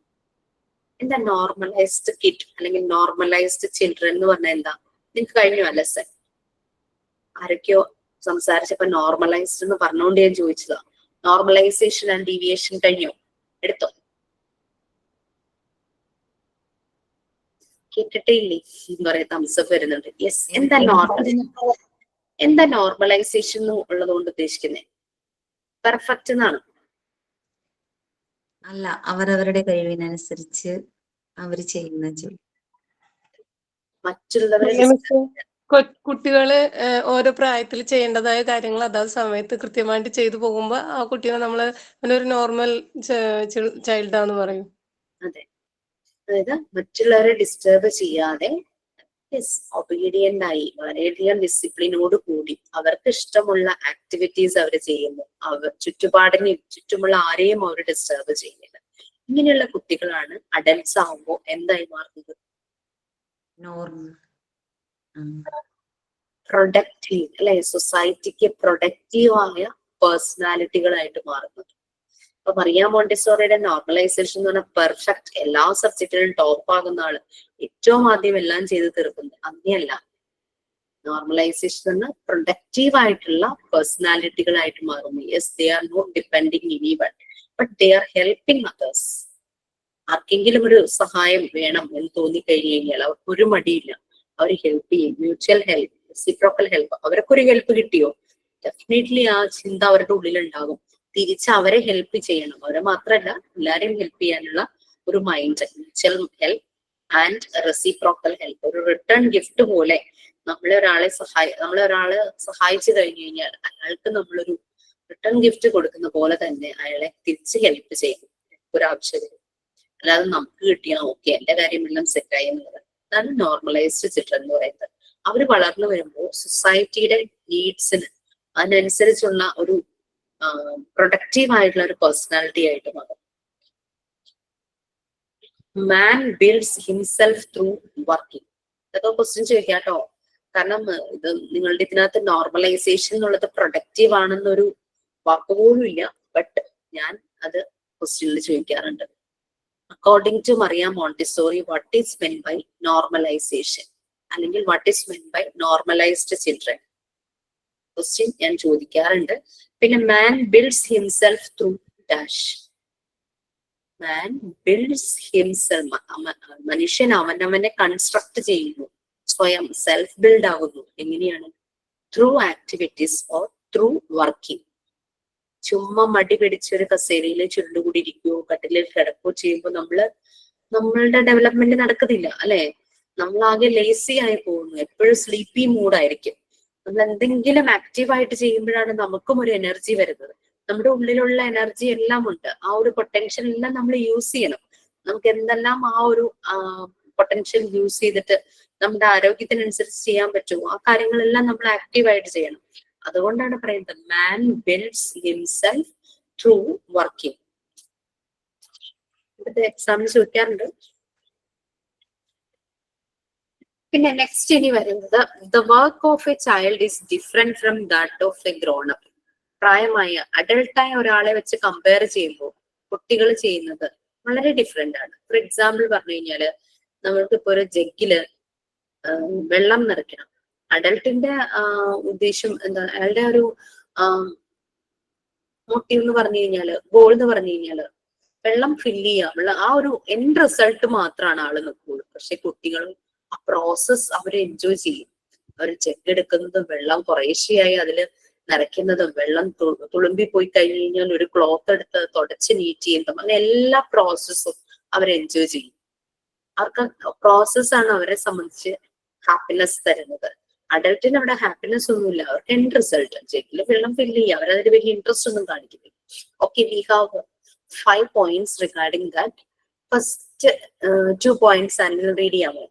എന്താ നോർമലൈസ്ഡ് കിഡ് അല്ലെങ്കിൽ നോർമലൈസ്ഡ് ചിൽഡ്രൻ എന്ന് പറഞ്ഞാൽ എന്താ? നിങ്ങൾക്ക് കഴിഞ്ഞു ആ ലെസൺ? ആരൊക്കെയോ സംസാരിച്ചപ്പോ നോർമലൈസ്ഡ് എന്ന് പറഞ്ഞുകൊണ്ട് ഞാൻ ചോദിച്ചതാ. നോർമലൈസേഷൻ ആൻഡ് ഡീവിയേഷൻ കഴിഞ്ഞോ? എടുത്തോ? കേട്ടിട്ടേ ഇല്ലേ? കുറെ തംസപ്പ് വരുന്നുണ്ട്. യെസ്, എന്താ നോർമലൈസേഷൻ ഉള്ളതുകൊണ്ട് ഉദ്ദേശിക്കുന്നത്? പെർഫെക്റ്റ് എന്നാണ്? അല്ല, അവരവരുടെ കഴിവിനനുസരിച്ച് അവർ ചെയ്യുന്ന ജോലി. മറ്റുള്ളവരെ കുട്ടികള് ഓരോ പ്രായത്തിൽ ചെയ്യേണ്ടതായ കാര്യങ്ങൾ അതാത് സമയത്ത് കൃത്യമായിട്ട് ചെയ്തു പോകുമ്പോ ആ കുട്ടിയെ നമ്മള് ഒരു നോർമൽ ചൈൽഡാന്ന് പറയും. അതെ, അതായത് മറ്റുള്ളവരെ ഡിസ്റ്റർബ് ചെയ്യാതെ ഒബീഡിയന്റ് ആയി വളരെയധികം ഡിസിപ്ലിനോട് കൂടി അവർക്ക് ഇഷ്ടമുള്ള ആക്ടിവിറ്റീസ് അവർ ചെയ്യുന്നു. അവർ ചുറ്റുപാടിനെയും ചുറ്റുമുള്ള ആരെയും അവർ ഡിസ്റ്റർബ് ചെയ്യുന്നില്ല. ഇങ്ങനെയുള്ള കുട്ടികളാണ് അഡൽട്സ് ആവുമ്പോൾ എന്തായി മാറുന്നത്? നോർമൽ, പ്രൊഡക്റ്റീവ്, അല്ലെ? സൊസൈറ്റിക്ക് പ്രൊഡക്റ്റീവായ പേഴ്സണാലിറ്റികളായിട്ട് മാറുന്നത്. അപ്പൊ മറിയ മോണ്ടെസോറിയുടെ നോർമലൈസേഷൻ എന്ന് പറഞ്ഞാൽ പെർഫെക്റ്റ്, എല്ലാ സബ്ജക്റ്റിലും ടോപ്പ് ആകുന്ന ആള്, ഏറ്റവും ആദ്യം എല്ലാം ചെയ്ത് തീർക്കുന്നത്. അങ്ങനെയല്ല. നോർമലൈസേഷൻ എന്ന് പ്രൊഡക്റ്റീവ് ആയിട്ടുള്ള പേഴ്സണാലിറ്റികളായിട്ട് മാറുന്നു. Yes, they are not depending anyone, but they are helping others. ആർക്കെങ്കിലും ഒരു സഹായം വേണം എന്ന് തോന്നിക്കഴിഞ്ഞു കഴിഞ്ഞാൽ അവർക്ക് ഒരു മടിയില്ല, അവർ ഹെൽപ്പ് ചെയ്യും. Mutual help, reciprocal help. അവർക്കൊരു ഹെൽപ്പ് കിട്ടിയോ ഡെഫിനറ്റ്ലി ആ ചിന്ത അവരുടെ ഉള്ളിലുണ്ടാകും. തിരിച്ച് അവരെ ഹെൽപ്പ് ചെയ്യണം. അവരെ മാത്രമല്ല എല്ലാരെയും ഹെൽപ്പ് ചെയ്യാനുള്ള ഒരു mind. Mutual help and reciprocal help. ഒരു റിട്ടേൺ ഗിഫ്റ്റ് പോലെ നമ്മളെ ഒരാളെ സഹായിച്ചു കഴിഞ്ഞു കഴിഞ്ഞാൽ അയാൾക്ക് നമ്മളൊരു റിട്ടേൺ ഗിഫ്റ്റ് കൊടുക്കുന്ന പോലെ തന്നെ അയാളെ തിരിച്ച് ഹെൽപ്പ് ചെയ്യണം ഒരാവശ്യം. അല്ലാതെ നമുക്ക് കിട്ടിയാൽ ഓക്കെ എന്റെ കാര്യമെല്ലാം സെറ്റായി എന്നുള്ളത്. അതാണ് നോർമലൈസ്ഡ് ചിൽഡ്രൻ എന്ന് പറയുന്നത്. അവർ വളർന്നു വരുമ്പോൾ സൊസൈറ്റിയുടെ നീഡ്സിന് അതിനനുസരിച്ചുള്ള ഒരു പ്രൊഡക്റ്റീവ് ആയിട്ടുള്ള ഒരു പേഴ്സണാലിറ്റി ആയിട്ട് മാറും. മാൻ ബിൽഡ്സ് ഹിംസെൽഫ് ത്രൂ വർക്കിംഗ്. ഇതൊക്കെ ക്വസ്റ്റ്യൻ ചോദിക്കാം കേട്ടോ. കാരണം ഇത് നിങ്ങളുടെ ഇതിനകത്ത് നോർമലൈസേഷൻ എന്നുള്ളത് പ്രൊഡക്റ്റീവ് ആണെന്നൊരു വാക്ക് പോലും ഇല്ല. ബട്ട് ഞാൻ അത് ക്വസ്റ്റ്യനിൽ ചോദിക്കാറുണ്ട്. According to Maria Montessori, what is meant by normalisation അല്ലെങ്കിൽ what is meant by normalised children? Question ഞാൻ ചോദിക്കാറുണ്ട്. പിന്നെ man builds himself through dash. Man builds himself, മനുഷ്യൻ അവനവനെ കൺസ്ട്രക്ട് ചെയ്യുന്നു, സ്വയം സെൽഫ് ബിൽഡ് ആകുന്നു. എങ്ങനെയാണ്? Through activities or through working. ചുമ്മാ മടി പിടിച്ചൊരു കസേരയിൽ ചുരുണ്ടുകൂടി ഇരിക്കുകയോ കട്ടിലിൽ കിടക്കുകയോ ചെയ്യുമ്പോൾ നമ്മളുടെ ഡെവലപ്മെന്റ് നടക്കുന്നില്ല അല്ലെ. നമ്മളാകെ ലേസി ആയി പോകുന്നു, എപ്പോഴും സ്ലീപ്പി മൂഡായിരിക്കും. നമ്മൾ എന്തെങ്കിലും ആക്റ്റീവായിട്ട് ചെയ്യുമ്പോഴാണ് നമുക്കും ഒരു എനർജി വരുന്നത്. നമ്മുടെ ഉള്ളിലുള്ള എനർജി എല്ലാം ഉണ്ട്, ആ ഒരു പൊട്ടൻഷ്യൽ എല്ലാം നമ്മൾ യൂസ് ചെയ്യണം. നമുക്ക് എന്തെല്ലാം ആ ഒരു പൊട്ടൻഷ്യൽ യൂസ് ചെയ്തിട്ട് നമ്മുടെ ആരോഗ്യത്തിനനുസരിച്ച് ചെയ്യാൻ പറ്റുമോ ആ കാര്യങ്ങളെല്ലാം നമ്മൾ ആക്റ്റീവായിട്ട് ചെയ്യണം. അതുകൊണ്ടാണ് പറയുന്നത് മാൻ ബിൽഡ്സ് ഹിംസെൽഫ് ത്രൂ വർക്കിംഗ്. ഇവിടുത്തെ എക്സാമിന് ചോദിക്കാറുണ്ട്. പിന്നെ നെക്സ്റ്റ് ഇനി വരുന്നത് the work of A child is different from that of A grown up. പ്രായമായ അഡൾട്ടായ ഒരാളെ വെച്ച് കമ്പയർ ചെയ്യുമ്പോൾ കുട്ടികൾ ചെയ്യുന്നത് വളരെ ഡിഫറെന്റ് ആണ്. ഫോർ എക്സാമ്പിൾ പറഞ്ഞു കഴിഞ്ഞാല് നമ്മൾക്കിപ്പോ ഒരു ജഗ്ഗില് വെള്ളം നിറയ്ക്കണം. അഡൾട്ടിന്റെ ഉദ്ദേശം എന്താ, അയാളുടെ ഒരു മോട്ടീവ് എന്ന് പറഞ്ഞു കഴിഞ്ഞാല്, ഗോൾ എന്ന് പറഞ്ഞു കഴിഞ്ഞാല് വെള്ളം ഫില്ല് ചെയ്യാനുള്ള ആ ഒരു എൻഡ് റിസൾട്ട് മാത്രമാണ് ആള് നോക്കുള്ളൂ. പക്ഷെ കുട്ടികളും ആ പ്രോസസ് അവര് എൻജോയ് ചെയ്യും. അവർ ജഗ് എടുക്കുന്നതും വെള്ളം കുറേശ്ശെയായി അതില് നിറയ്ക്കുന്നതും വെള്ളം തുളുമ്പി പോയി കഴിഞ്ഞു കഴിഞ്ഞാൽ ഒരു ക്ലോത്ത് എടുത്ത് തുടച്ച് നീറ്റ് ചെയ്യുന്നതും അങ്ങനെ എല്ലാ പ്രോസസ്സും അവർ എൻജോയ് ചെയ്യും. അവർക്ക് പ്രോസസ്സാണ് അവരെ സംബന്ധിച്ച് ഹാപ്പിനെസ് തരുന്നത്. അഡൽട്ടിന് അവിടെ ഹാപ്പിനെസ് ഒന്നുമില്ല, അവർക്ക് എൻഡ് റിസൾട്ട്. ജഗ്ഗില് വെള്ളം ഫില്ല് ചെയ്യുക, അവരതിന് വലിയ ഇൻട്രസ്റ്റ് ഒന്നും കാണിക്കുന്നില്ല. Okay, we have 5 points regarding that. First 2 points and read ചെയ്യാമോ?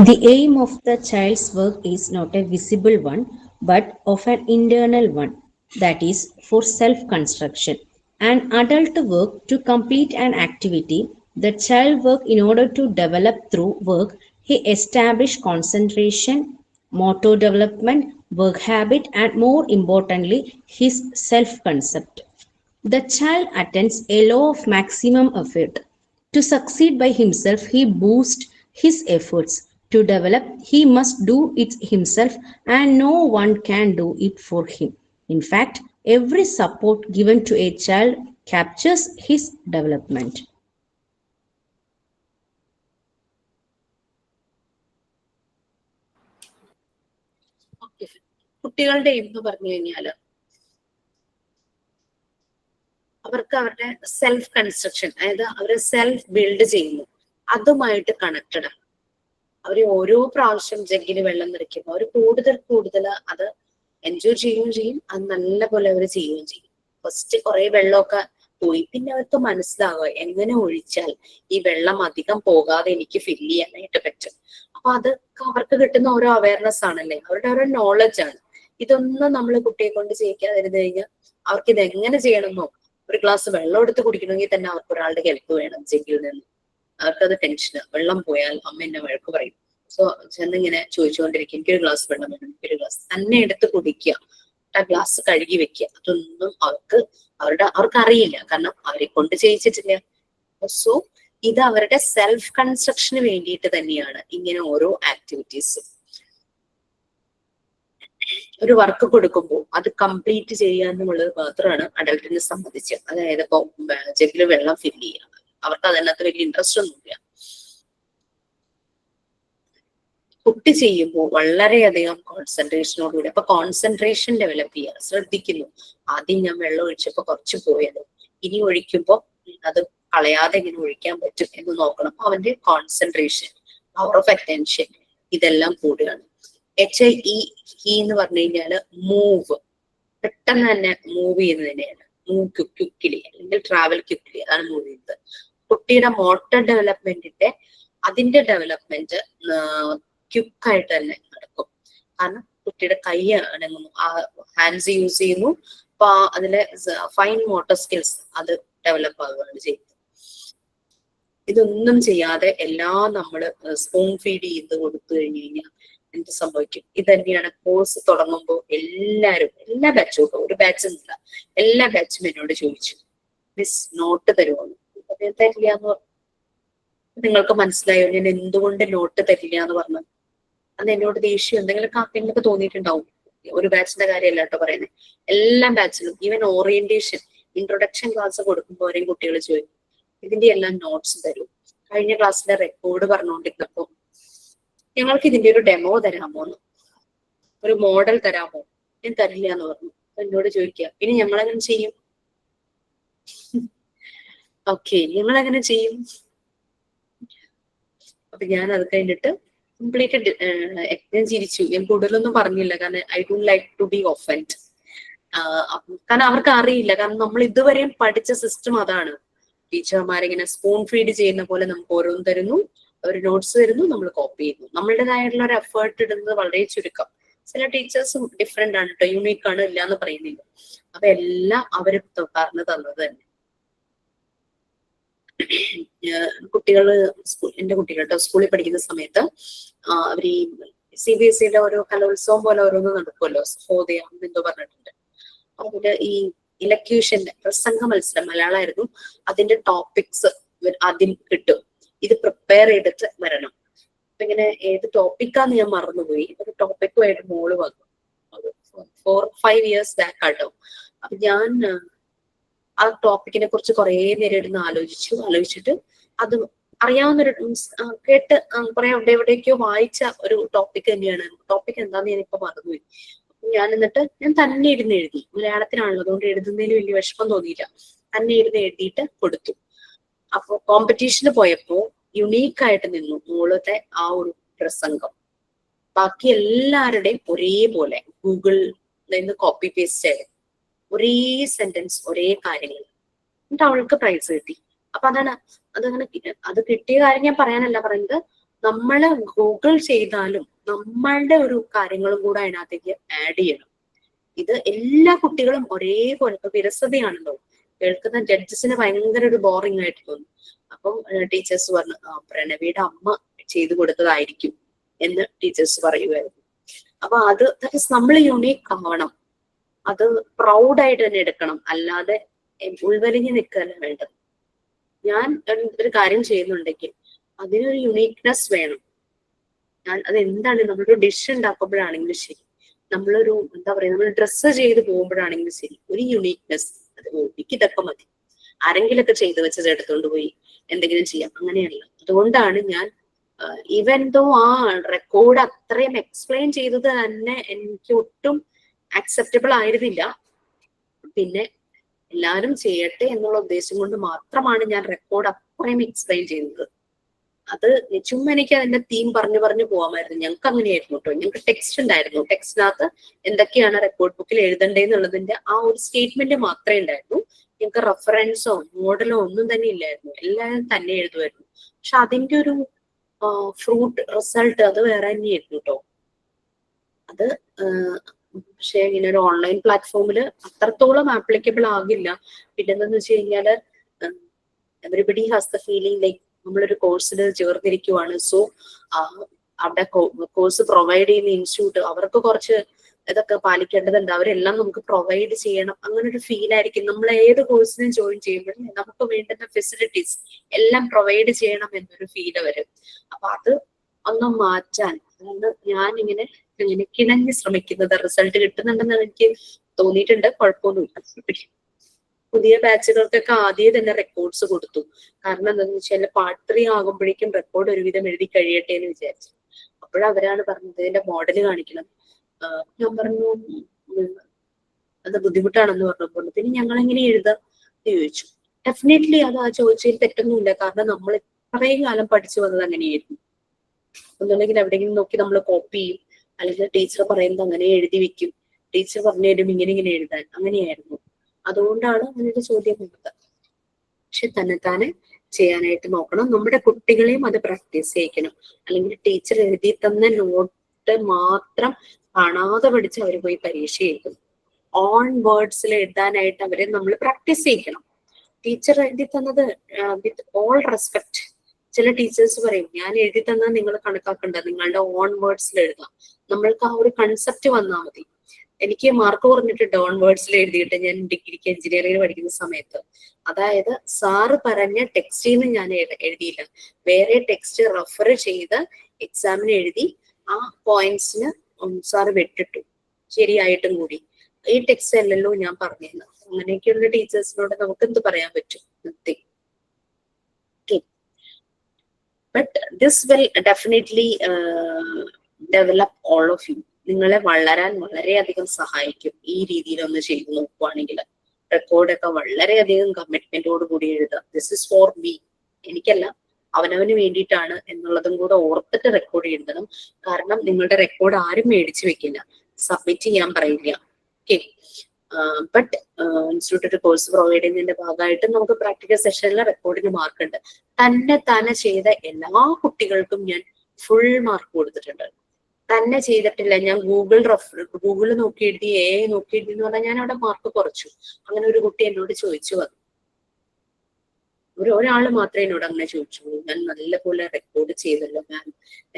The aim of the child's work is not a visible one, but of an internal one, that is, for self-construction. An adult work to complete an activity, the child work in order to develop through work, he establish concentration, motor development, work habit, and more importantly, his self-concept. The child attains a law of maximum effort. To succeed by himself, he boosts his efforts. To develop, he must do it himself, and no one can do it for him. In fact, every support given to a child captures his development. കുട്ടികളുടെ എന്ന് പറഞ്ഞു കഴിഞ്ഞാല് അവർക്ക് അവരുടെ self construction, അതായത് അവരെ self build ചെയ്യുന്നു, അതുമായിട്ട് കണക്റ്റഡ് ആണ്. അവര് ഓരോ പ്രാവശ്യം ജഗ്ഗിന് വെള്ളം നിറയ്ക്കുമ്പോൾ അവർ കൂടുതൽ അത് എൻജോയ് ചെയ്യുകയും ചെയ്യും, അത് നല്ല പോലെ അവർ ചെയ്യുകയും ചെയ്യും. ഫസ്റ്റ് കുറെ വെള്ളമൊക്കെ പോയി, പിന്നെ അവർക്ക് മനസ്സിലാവുക എങ്ങനെ ഒഴിച്ചാൽ ഈ വെള്ളം അധികം പോകാതെ എനിക്ക് ഫില്ല് ചെയ്യാനായിട്ട് പറ്റും. അപ്പൊ അത് അവർക്ക് കിട്ടുന്ന ഓരോ അവയർനെസ് ആണല്ലേ, അവരുടെ ഓരോ നോളജ് ആണ്. ഇതൊന്നും നമ്മൾ കുട്ടിയെ കൊണ്ട് ചെയ്യിക്കാതിരുന്നു കഴിഞ്ഞാൽ അവർക്ക് ഇത് എങ്ങനെ ചെയ്യണമെന്നോ, ഒരു ഗ്ലാസ് വെള്ളം എടുത്ത് കുടിക്കണമെങ്കിൽ തന്നെ അവർക്ക് ഒരാളുടെ ഹെൽപ്പ് വേണം ജഗ്ഗിൽ നിന്ന്. അവർക്കത് ടെൻഷന്, വെള്ളം പോയാൽ അമ്മ എന്നെ വഴക്ക് പറയും. സോ ചെന്നിങ്ങനെ ചോദിച്ചുകൊണ്ടിരിക്കും, എനിക്കൊരു ഗ്ലാസ് വെള്ളം വേണം, എനിക്കൊരു ഗ്ലാസ്. തന്നെ എടുത്ത് കുടിക്കുക, ആ ഗ്ലാസ് കഴുകി വെക്കുക, അതൊന്നും അവർക്ക് അറിയില്ല, കാരണം അവരെ കൊണ്ട് ചെയ്യിച്ചിട്ടില്ല. സോ ഇത് അവരുടെ സെൽഫ് കൺസ്ട്രക്ഷന് വേണ്ടിയിട്ട് തന്നെയാണ് ഇങ്ങനെ ഓരോ ആക്ടിവിറ്റീസും. ഒരു വർക്ക് കൊടുക്കുമ്പോൾ അത് കംപ്ലീറ്റ് ചെയ്യുക എന്നുള്ളത് മാത്രമാണ് അഡൽട്ടിനെ സംബന്ധിച്ച്. അതായത് ഇപ്പൊ ജഗ്ഗില് വെള്ളം ഫില്ല് ചെയ്യുക, അവർക്ക് അതിനകത്ത് വലിയ ഇൻട്രസ്റ്റ് ഒന്നുമില്ല. കുട്ടി ചെയ്യുമ്പോൾ വളരെയധികം കോൺസെൻട്രേഷനോടുകൂടി, അപ്പൊ കോൺസെൻട്രേഷൻ ഡെവലപ്പ് ചെയ്യുക, ശ്രദ്ധിക്കുന്നു. ആദ്യം ഞാൻ വെള്ളം ഒഴിച്ചപ്പോ കുറച്ച് പോയത്, ഇനി ഒഴിക്കുമ്പോ അത് കളയാതെ എങ്ങനെ ഒഴിക്കാൻ പറ്റും എന്ന് നോക്കണം. അവന്റെ കോൺസെൻട്രേഷൻ, പവർ ഓഫ് അറ്റൻഷൻ, ഇതെല്ലാം കൂടുകയാണ്. HIE എന്ന് പറഞ്ഞു കഴിഞ്ഞാല് മൂവ്, പെട്ടെന്ന് തന്നെ മൂവ് ചെയ്യുന്നതിനെയാണ് മൂവ് ക്വിക്കലി, അല്ലെങ്കിൽ ട്രാവൽ ക്വിക്കലി, അതാണ് മൂവ് ചെയ്യുന്നത്. കുട്ടിയുടെ മോട്ടർ ഡെവലപ്മെന്റിന്റെ അതിന്റെ ഡെവലപ്മെന്റ് ക്വിക്കായിട്ട് തന്നെ നടക്കും. കാരണം കുട്ടിയുടെ കൈ അനങ്ങുന്നു, ഹാൻഡ്സ് യൂസ് ചെയ്യുന്നു, അപ്പൊ അതിലെ ഫൈൻ മോട്ടോർ സ്കിൽസ് അത് ഡെവലപ്പ് ആവുകയാണ് ചെയ്യുന്നത്. ഇതൊന്നും ചെയ്യാതെ എല്ലാം നമ്മൾ സ്പൂൺ ഫീഡ് ചെയ്ത് കൊടുത്തു കഴിഞ്ഞു കഴിഞ്ഞാൽ എന്ത് സംഭവിക്കും? ഇത് തന്നെയാണ് കോഴ്സ് തുടങ്ങുമ്പോൾ എല്ലാവരും, എല്ലാ ബാച്ചും, ഒരു ബാച്ച് എന്നില്ല, എല്ലാ ബാച്ചും എന്നോട് ചോദിച്ചു, മിസ് നോട്ട് തരുമോന്ന്. തരില്ല എന്ന് പറഞ്ഞു. നിങ്ങൾക്ക് മനസ്സിലായോ ഞാൻ എന്തുകൊണ്ട് നോട്ട് തരില്ല എന്ന് പറഞ്ഞു? അന്ന് എന്നോട് ദേഷ്യം എന്തെങ്കിലുമൊക്കെ ആർക്കെങ്കിലൊക്കെ തോന്നിയിട്ടുണ്ടാവും. ഒരു ബാച്ചിന്റെ കാര്യമല്ല കേട്ടോ പറയുന്നത്, എല്ലാ ബാച്ചിലും ഈവൻ ഓറിയന്റേഷൻ ഇൻട്രൊഡക്ഷൻ ക്ലാസ് കൊടുക്കുമ്പോൾ ഓരോ കുട്ടികൾ ചോദിക്കും ഇതിന്റെ എല്ലാം നോട്ട്സ് തരും. കഴിഞ്ഞ ക്ലാസ്സിലെ റെക്കോർഡ് പറഞ്ഞുകൊണ്ടിരുന്നപ്പോ ഞങ്ങൾക്ക് ഇതിന്റെ ഒരു ഡെമോ തരാമോന്ന്, ഒരു മോഡൽ തരാമോ? ഞാൻ തരില്ല എന്ന് പറഞ്ഞു. എന്നോട് ചോദിക്കുക ഇനി ഞങ്ങളെങ്ങനെ ചെയ്യും? ഓക്കെ, ഞങ്ങളെങ്ങനെ ചെയ്യും? അപ്പൊ ഞാൻ അത് കഴിഞ്ഞിട്ട് കംപ്ലീറ്റ് ഞാൻ ചിരിച്ചു. ഞാൻ കൂടുതലൊന്നും പറഞ്ഞില്ല, കാരണം I don't like to be offend. കാരണം അവർക്ക് അറിയില്ല, കാരണം നമ്മൾ ഇതുവരെയും പഠിച്ച സിസ്റ്റം അതാണ്. ടീച്ചർമാരിങ്ങനെ സ്പൂൺ ഫീഡ് ചെയ്യുന്ന പോലെ നമുക്ക് ഓരോന്ന് തരുന്നു, അവർ നോട്ട്സ് തരുന്നു, നമ്മൾ കോപ്പി ചെയ്യുന്നു. നമ്മളുടേതായിട്ടുള്ള ഒരു എഫേർട്ട് ഇടുന്നത് വളരെ ചുരുക്കം. ചില ടീച്ചേഴ്സും ഡിഫറെന്റ് ആണ് കേട്ടോ, യൂണീക്ക് ആണ്, ഇല്ല എന്ന് പറയുന്നില്ല. അപ്പൊ എല്ലാം അവര് പറഞ്ഞു തന്നത് തന്നെ. കുട്ടികള് എന്റെ കുട്ടികൾ കേട്ടോ സ്കൂളിൽ പഠിക്കുന്ന സമയത്ത് അവർ ഈ CBSE ഓരോ കലോത്സവം പോലെ ഓരോന്ന് നടക്കുമല്ലോ, ഹോദയ എന്തോ പറഞ്ഞിട്ടുണ്ട്. അതില് ഈ ഇലക്യൂഷന്റെ പ്രസംഗ മത്സരം മലയാളമായിരുന്നു, അതിന്റെ ടോപ്പിക്സ് അതിൽ കിട്ടും. ഇത് പ്രിപ്പയർ ചെയ്തിട്ട് വരണം. അപ്പൊ ഇങ്ങനെ ഏത് ടോപ്പിക്കാന്ന് ഞാൻ മറന്നുപോയി. ഒരു ടോപ്പിക്കുമായിട്ട് മോള് വന്നു, 4-5 years ബാക്ക് ആട്ടോ. അപ്പൊ ഞാൻ ആ ടോപ്പിക്കിനെ കുറിച്ച് കുറെ നേരം ഇരുന്ന് ആലോചിച്ചിട്ട് അത് അറിയാവുന്നൊരു കേട്ട് കുറെ എവിടെയൊക്കെയോ വായിച്ച ഒരു ടോപ്പിക് തന്നെയാണ്. ടോപ്പിക് എന്താന്ന് ഞാനിപ്പോ മറന്നുപോയി. ഞാൻ തന്നെ ഇരുന്ന് എഴുതി. മലയാളത്തിലാണല്ലോ, അതുകൊണ്ട് എഴുതുന്നതിന് വലിയ വിഷമം തോന്നിയില്ല. തന്നെ ഇരുന്ന് എഴുതിയിട്ട് കൊടുത്തു. അപ്പൊ കോമ്പറ്റീഷന് പോയപ്പോ യുണീക്ക് ആയിട്ട് നിന്നു മോളത്തെ ആ ഒരു പ്രസംഗം. ബാക്കി എല്ലാവരുടെയും ഒരേപോലെ ഗൂഗിളിൽ നിന്ന് കോപ്പി പേസ്റ്റ് ചെയ്ത് ഒരേ സെന്റൻസ്, ഒരേ കാര്യങ്ങൾ. എന്നിട്ട് അവൾക്ക് പ്രൈസ് കിട്ടി. അപ്പൊ അത് കിട്ടിയ കാര്യം ഞാൻ പറയാനല്ല പറയുന്നത്, നമ്മള് ഗൂഗിൾ ചെയ്താലും നമ്മളുടെ ഒരു കാര്യങ്ങളും കൂടെ അതിനകത്തേക്ക് ആഡ് ചെയ്യണം. ഇത് എല്ലാ കുട്ടികളും ഒരേപോലെ. ഇപ്പൊ വിരസതയാണല്ലോ, കേൾക്കുന്ന ജഡ്ജസിന് ഭയങ്കര ഒരു ബോറിംഗ് ആയിട്ട് തോന്നും. അപ്പം ടീച്ചേഴ്സ് പറഞ്ഞു പ്രണവിയുടെ അമ്മ ചെയ്തു കൊടുത്തതായിരിക്കും എന്ന് ടീച്ചേഴ്സ് പറയുമായിരുന്നു. അപ്പൊ അത് നമ്മൾ യുണീക്ക് ആവണം, അത് പ്രൗഡായിട്ട് തന്നെ എടുക്കണം, അല്ലാതെ ഉൾവലിഞ്ഞ് നിൽക്കല്ല വേണ്ടത്. ഞാൻ ഒരു കാര്യം ചെയ്യുന്നുണ്ടെങ്കിൽ അതിനൊരു യുണീക്നെസ് വേണം. അതെന്താണ്, നമ്മളൊരു ഡിഷ് ഉണ്ടാക്കുമ്പോഴാണെങ്കിലും ശരി, നമ്മളൊരു എന്താ പറയാ, നമ്മൾ ഡ്രസ്സ് ചെയ്ത് പോകുമ്പോഴാണെങ്കിലും ശരി, ഒരു യുണീക്നെസ്. അത് എനിക്ക് ഇതൊക്കെ മതി, ആരെങ്കിലൊക്കെ ചെയ്ത് വെച്ചത് എടുത്തോണ്ട് പോയി എന്തെങ്കിലും ചെയ്യാം, അങ്ങനെയല്ല. അതുകൊണ്ടാണ് ഞാൻ ഈവൻ ദോ ആ റെക്കോർഡ് അത്രയും എക്സ്പ്ലെയിൻ ചെയ്തത് തന്നെ എനിക്ക് ഒട്ടും അക്സെപ്റ്റബിൾ ആയിരുന്നില്ല. പിന്നെ എല്ലാവരും ചെയ്യട്ടെ എന്നുള്ള ഉദ്ദേശം കൊണ്ട് മാത്രമാണ് ഞാൻ റെക്കോർഡ് അത്രയും എക്സ്പ്ലെയിൻ ചെയ്യുന്നത്. അത് ചുമ്മാ എനിക്ക് അതിന്റെ തീം പറഞ്ഞു പോകാമായിരുന്നു. ഞങ്ങൾക്ക് അങ്ങനെയായിരുന്നു കേട്ടോ. ഞങ്ങൾക്ക് ടെക്സ്റ്റ് ഉണ്ടായിരുന്നു, ടെക്സ്റ്റിനകത്ത് എന്തൊക്കെയാണ് റെക്കോർഡ് ബുക്കിൽ എഴുതണ്ടേന്നുള്ളതിന്റെ ആ ഒരു സ്റ്റേറ്റ്മെന്റ് മാത്രമേ ഉണ്ടായിരുന്നു. ഞങ്ങൾക്ക് റെഫറൻസോ മോഡലോ ഒന്നും തന്നെ ഇല്ലായിരുന്നു, എല്ലാവരും തന്നെ എഴുതുമായിരുന്നു. പക്ഷെ അതിന്റെ ഒരു ഫ്രൂട്ട് റിസൾട്ട് അത് വേറെ തന്നെയായിരുന്നു കേട്ടോ. അത് പക്ഷെ ഇങ്ങനെ ഒരു ഓൺലൈൻ പ്ലാറ്റ്ഫോമിൽ അത്രത്തോളം ആപ്ലിക്കബിൾ ആകില്ല. പിന്നെ എന്താന്ന് വെച്ച് കഴിഞ്ഞാല് everybody has the feeling like നമ്മളൊരു കോഴ്സിൽ ചേർന്നിരിക്കുവാണ്. സോ അവിടെ കോഴ്സ് പ്രൊവൈഡ് ചെയ്യുന്ന ഇൻസ്റ്റിറ്റ്യൂട്ട് അവർക്ക് കുറച്ച് ഇതൊക്കെ പാലിക്കേണ്ടതുണ്ട്, അവരെല്ലാം നമുക്ക് പ്രൊവൈഡ് ചെയ്യണം, അങ്ങനെ ഒരു ഫീൽ ആയിരിക്കും. നമ്മൾ ഏത് കോഴ്സിനും ജോയിൻ ചെയ്യുമ്പോഴും നമുക്ക് വേണ്ടുന്ന ഫെസിലിറ്റീസ് എല്ലാം പ്രൊവൈഡ് ചെയ്യണം എന്നൊരു ഫീല് വരും. അപ്പൊ അത് ഒന്ന് മാറ്റാൻ ഞാനിങ്ങനെ കിണഞ്ഞ് ശ്രമിക്കുന്നത്. റിസൾട്ട് കിട്ടുന്നുണ്ടെന്ന് എനിക്ക് തോന്നിയിട്ടുണ്ട്, കുഴപ്പമൊന്നുമില്ല. പുതിയ ബാച്ചുകൾക്കൊക്കെ ആദ്യം തന്നെ റെക്കോർഡ്സ് കൊടുത്തു. കാരണം എന്താണെന്ന് വെച്ചാൽ പാർട്ട് 3 ആകുമ്പോഴേക്കും റെക്കോർഡ് ഒരുവിധം എഴുതി കഴിയട്ടെ എന്ന് വിചാരിച്ചു. അപ്പോഴവരാണ് പറഞ്ഞത് ഇതിന്റെ മോഡല് കാണിക്കണം. ഞാൻ പറഞ്ഞു അത് ബുദ്ധിമുട്ടാണെന്ന് പറഞ്ഞപ്പോൾ പിന്നെ ഞങ്ങൾ എങ്ങനെ എഴുതാം എന്ന് ചോദിച്ചു. ഡെഫിനറ്റ്ലി അത് ആ ചോദിച്ചതിൽ തെറ്റൊന്നുമില്ല, കാരണം നമ്മൾ ഇത്രയും കാലം പഠിച്ചു വന്നത് അങ്ങനെയായിരുന്നു. ഒന്നുമില്ലെങ്കിൽ എവിടെയെങ്കിലും നോക്കി നമ്മൾ കോപ്പി ചെയ്യും, അല്ലെങ്കിൽ ടീച്ചർ പറയുന്നത് അങ്ങനെ എഴുതി വെക്കും, ടീച്ചർ പറഞ്ഞു തരും ഇങ്ങനെ എഴുതാൻ, അങ്ങനെയായിരുന്നു. അതുകൊണ്ടാണ് അങ്ങനൊരു ചോദ്യം വന്നത്. പക്ഷെ തന്നെത്താനെ ചെയ്യാനായിട്ട് നോക്കണം. നമ്മുടെ കുട്ടികളെയും അത് പ്രാക്ടീസ് ചെയ്യിക്കണം. അല്ലെങ്കിൽ ടീച്ചർ എഴുതി തന്ന നോട്ട് മാത്രം കാണാതെ പഠിച്ച് അവർ പോയി പരീക്ഷ എഴുതും. ഓൺ വേർഡ്സിൽ എഴുതാനായിട്ട് അവരെ നമ്മൾ പ്രാക്ടീസ് ചെയ്യിക്കണം. ടീച്ചർ എഴുതി തന്നത് വിത്ത് ഓൾ റെസ്പെക്ട്. ചില ടീച്ചേഴ്സ് പറയും ഞാൻ എഴുതി തന്നാൽ നിങ്ങൾ കണക്കാക്കണ്ട, നിങ്ങളുടെ ഓൺ വേർഡ്സിൽ എഴുതാം. നമ്മൾക്ക് ആ ഒരു കൺസെപ്റ്റ് വന്നാൽ മതി. എനിക്ക് മാർക്ക് കുറഞ്ഞിട്ടുണ്ട് ഓൺ വേർഡ്സിൽ എഴുതിയിട്ട് ഞാൻ ഡിഗ്രിക്ക് എഞ്ചിനീയറിംഗ് പഠിക്കുന്ന സമയത്ത്. അതായത് സാറ് പറഞ്ഞ ടെക്സ്റ്റിൽ നിന്ന് ഞാൻ എഴുതിയില്ല, വേറെ ടെക്സ്റ്റ് റെഫർ ചെയ്ത് എക്സാമിന് എഴുതി ആ പോയിന്റ്സിന് സാറ് വിട്ടിട്ടു ശരിയായിട്ടും കൂടി. ഈ ടെക്സ്റ്റ് അല്ലല്ലോ ഞാൻ പറഞ്ഞത്. അങ്ങനെയൊക്കെയുള്ള ടീച്ചേഴ്സിനോട് നമുക്ക് എന്ത് പറയാൻ പറ്റും? Nothing. But this will definitely develop all of you. നിങ്ങളെ വളരാൻ വളരെയധികം സഹായിക്കും ഈ രീതിയിൽ ഒന്ന് ചെയ്തു നോക്കുവാണെങ്കിൽ. റെക്കോർഡൊക്കെ വളരെയധികം കമ്മിറ്റ്മെന്റോട് കൂടി എഴുതാം. ദിസ് ഇസ് ഫോർ മീ, എനിക്കല്ല, അവനവന് വേണ്ടിയിട്ടാണ് എന്നുള്ളതും കൂടെ ഓർത്തിട്ട് റെക്കോർഡ് എഴുതണം. കാരണം നിങ്ങളുടെ റെക്കോർഡ് ആരും മേടിച്ചു വെക്കില്ല, സബ്മിറ്റ് ചെയ്യാൻ പറയില്ല. ഓക്കെ. ബട്ട് ഇൻസ്റ്റിറ്റ്യൂട്ട് ഒരു കോഴ്സ് പ്രൊവൈഡ് ചെയ്യുന്നതിന്റെ ഭാഗമായിട്ട് നമുക്ക് പ്രാക്ടിക്കൽ സെഷനിലെ റെക്കോർഡിന് മാർക്ക് ഉണ്ട്. തന്നെ ചെയ്ത എല്ലാ കുട്ടികൾക്കും ഞാൻ ഫുൾ മാർക്ക് കൊടുത്തിട്ടുണ്ട്. തന്നെ ചെയ്തിട്ടില്ല, ഞാൻ ഗൂഗിൾ നോക്കി എഴുതി, നോക്കി എഴുതി എന്ന് പറഞ്ഞാൽ ഞാൻ അവിടെ മാർക്ക് കുറച്ചു. അങ്ങനെ ഒരു കുട്ടി എന്നോട് ചോദിച്ചു വന്നു. ഒരാള് മാത്രമേ എന്നോട് അങ്ങനെ ചോദിച്ചുള്ളൂ, ഞാൻ നല്ലപോലെ റെക്കോർഡ് ചെയ്തല്ലോ മാം,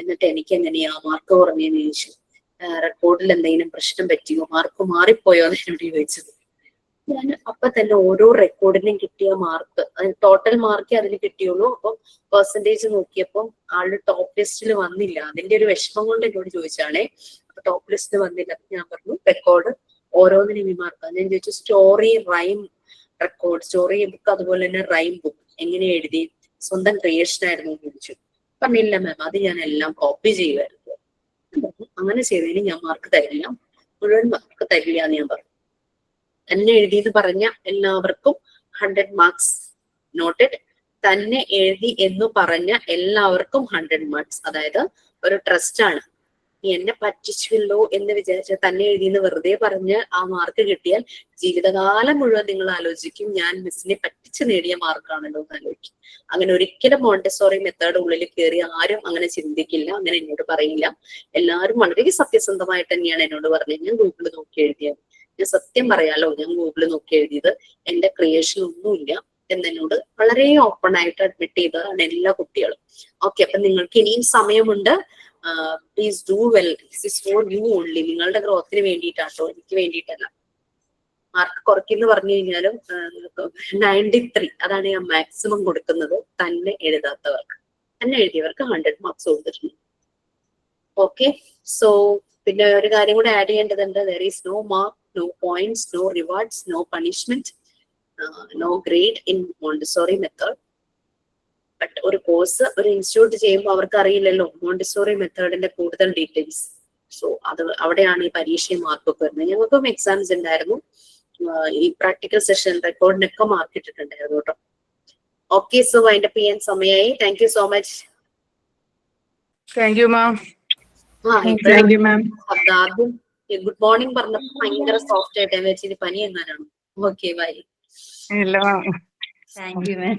എന്നിട്ട് എനിക്ക് എങ്ങനെയാ മാർക്ക് കുറഞ്ഞെന്ന് ചോദിച്ചു. റെക്കോർഡിൽ എന്തെങ്കിലും പ്രശ്നം പറ്റിയോ, മാർക്ക് മാറിപ്പോയോ എന്ന് എന്നോട് ചോദിച്ചത്. ഞാൻ അപ്പൊ തന്നെ ഓരോ റെക്കോർഡിനും കിട്ടിയ മാർക്ക്, ടോട്ടൽ മാർക്കേ അതിന് കിട്ടിയുള്ളൂ. അപ്പം പെർസെന്റേജ് നോക്കിയപ്പം ആളുടെ ടോപ്പ് ലിസ്റ്റിൽ വന്നില്ല. അതിന്റെ ഒരു വിഷമം കൊണ്ട് എന്നോട് ചോദിച്ചാണേ. അപ്പൊ ടോപ്പ് ലിസ്റ്റിൽ വന്നില്ല. ഞാൻ പറഞ്ഞു റെക്കോർഡ് ഓരോന്നിനും ഈ മാർക്കാണ്. ഞാൻ ചോദിച്ചു story rhyme record, story book അതുപോലെ തന്നെ റൈം ബുക്ക് എങ്ങനെ എഴുതി, സ്വന്തം ക്രിയേഷൻ ആയിരുന്നു എന്ന് ചോദിച്ചു. പറഞ്ഞില്ല മാം, അത് ഞാൻ എല്ലാം കോപ്പി ചെയ്യുമായിരുന്നു. അങ്ങനെ ചെയ്തതിന് ഞാൻ മാർക്ക് തരില്ല, മുഴുവൻ മാർക്ക് തരില്ല എന്ന് ഞാൻ പറഞ്ഞു. തന്നെ എഴുതിയെന്ന് പറഞ്ഞ എല്ലാവർക്കും 100 മാർക്സ് നോട്ടഡ്. തന്നെ എഴുതി എന്ന് പറഞ്ഞ എല്ലാവർക്കും 100 മാർക്സ്. അതായത് ഒരു ട്രസ്റ്റ് ആണ്. എന്നെ പറ്റിച്ചുവല്ലോ എന്ന് വിചാരിച്ച തന്നെ എഴുതിയെന്ന് വെറുതെ പറഞ്ഞ് ആ മാർക്ക് കിട്ടിയാൽ ജീവിതകാലം മുഴുവൻ നിങ്ങൾ ആലോചിക്കും ഞാൻ മിസ്സിനെ പറ്റിച്ച് നേടിയ മാർക്കാണല്ലോ എന്ന് ആലോചിക്കും. അങ്ങനെ ഒരിക്കലും മോണ്ടെസോറി മെത്തേഡ് ഉള്ളിൽ കയറി ആരും അങ്ങനെ ചിന്തിക്കില്ല, അങ്ങനെ എന്നോട് പറയില്ല. എല്ലാവരും വളരെ സത്യസന്ധമായിട്ട് തന്നെയാണ് എന്നോട് പറഞ്ഞത്. ഞാൻ ഗൂഗിളിൽ നോക്കി എഴുതിയത്, ഞാൻ സത്യം പറയാലോ, ഞാൻ ഗൂഗിളിൽ നോക്കി എഴുതിയത്, എന്റെ ക്രിയേഷൻ ഒന്നുമില്ല എന്നോട് വളരെ ഓപ്പൺ ആയിട്ട് അഡ്മിറ്റ് ചെയ്തതാണ് എല്ലാ കുട്ടികളും. ഓക്കെ, അപ്പൊ നിങ്ങൾക്ക് ഇനിയും സമയമുണ്ട്. Please do well. This is for you only. നിങ്ങളുടെ ഗ്രോത്തിന് വേണ്ടിയിട്ടാട്ടോ, എനിക്ക് വേണ്ടിയിട്ടല്ല. മാർക്ക് കുറയ്ക്കുന്നു പറഞ്ഞു കഴിഞ്ഞാലും 93 അതാണ് ഞാൻ മാക്സിമം കൊടുക്കുന്നത് തന്നെ എഴുതാത്തവർക്ക്. തന്നെ എഴുതിയവർക്ക് 100 മാർക്സ് കൊടുത്തിട്ടുണ്ട്. ഓക്കെ, സോ പിന്നെ ഒരു കാര്യം കൂടെ ആഡ് ചെയ്യേണ്ടതുണ്ട്. There is no mark, no points, no rewards, no punishment, no grade in Montessori method. But ഒരു കോഴ്സ് ഒരു ഇൻസ്റ്റിറ്റ്യൂട്ട് ചെയ്യുമ്പോൾ അവർക്ക് അറിയില്ലല്ലോ മോണ്ടിസോറി മെത്തേഡിന്റെ കൂടുതൽ ഡീറ്റെയിൽസ്. സോ അത് അവിടെയാണ് ഈ പരീക്ഷയും മാർക്കൊക്കെ വരുന്നത്. ഞങ്ങൾക്കും എക്സാംസ് ഉണ്ടായിരുന്നു. ഈ പ്രാക്ടിക്കൽ സെഷൻ റെക്കോർഡിനൊക്കെ മാർക്ക് ഇട്ടിട്ടുണ്ടായിരുന്നു കേട്ടോ. ഓക്കെ, സോ അതിന്റെ ചെയ്യാൻ സമയമായി. Thank you so much. Thank you മാം. ആദ്യം ഗുഡ് മോർണിംഗ് പറഞ്ഞപ്പോ ഭയങ്കര സോഫ്റ്റ് ആയിട്ട് ഞാൻ വെച്ചിട്ട് പനി എന്നാണ്. Okay, bye. Thank you ma'am.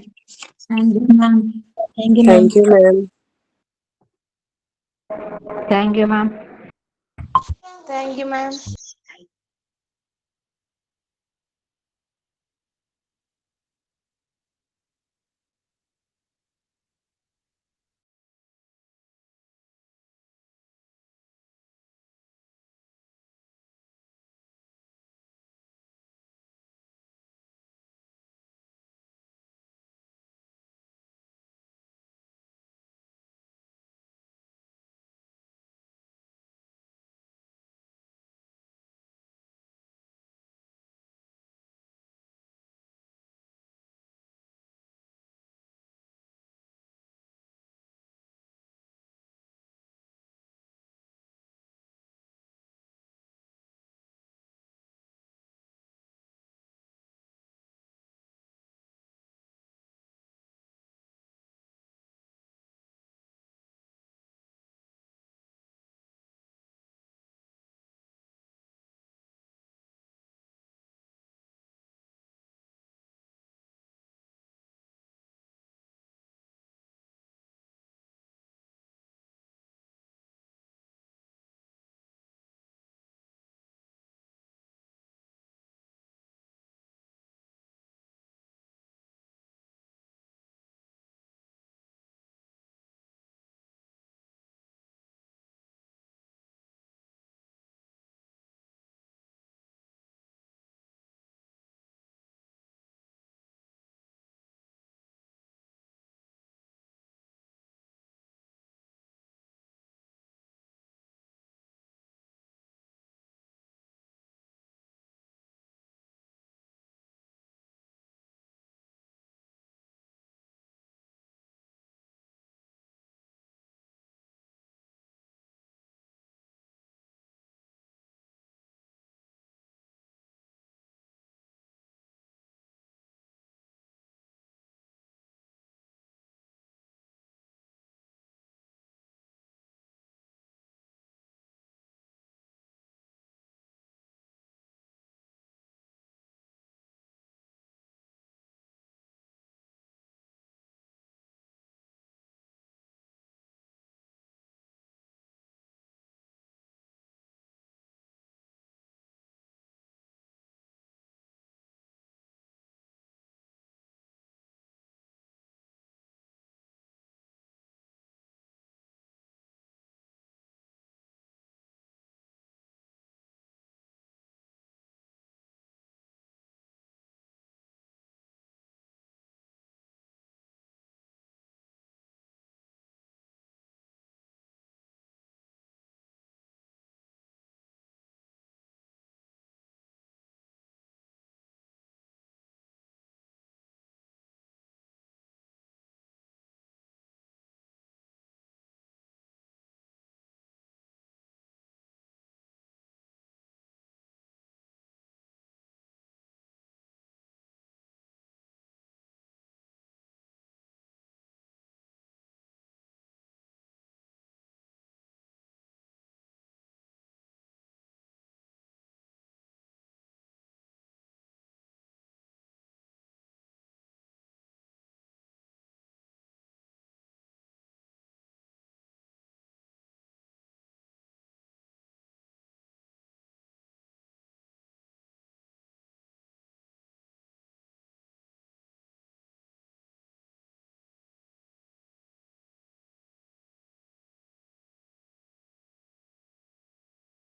Thank you, ma'am. Thank you, ma'am. Thank you, ma'am. Thank you, ma'am.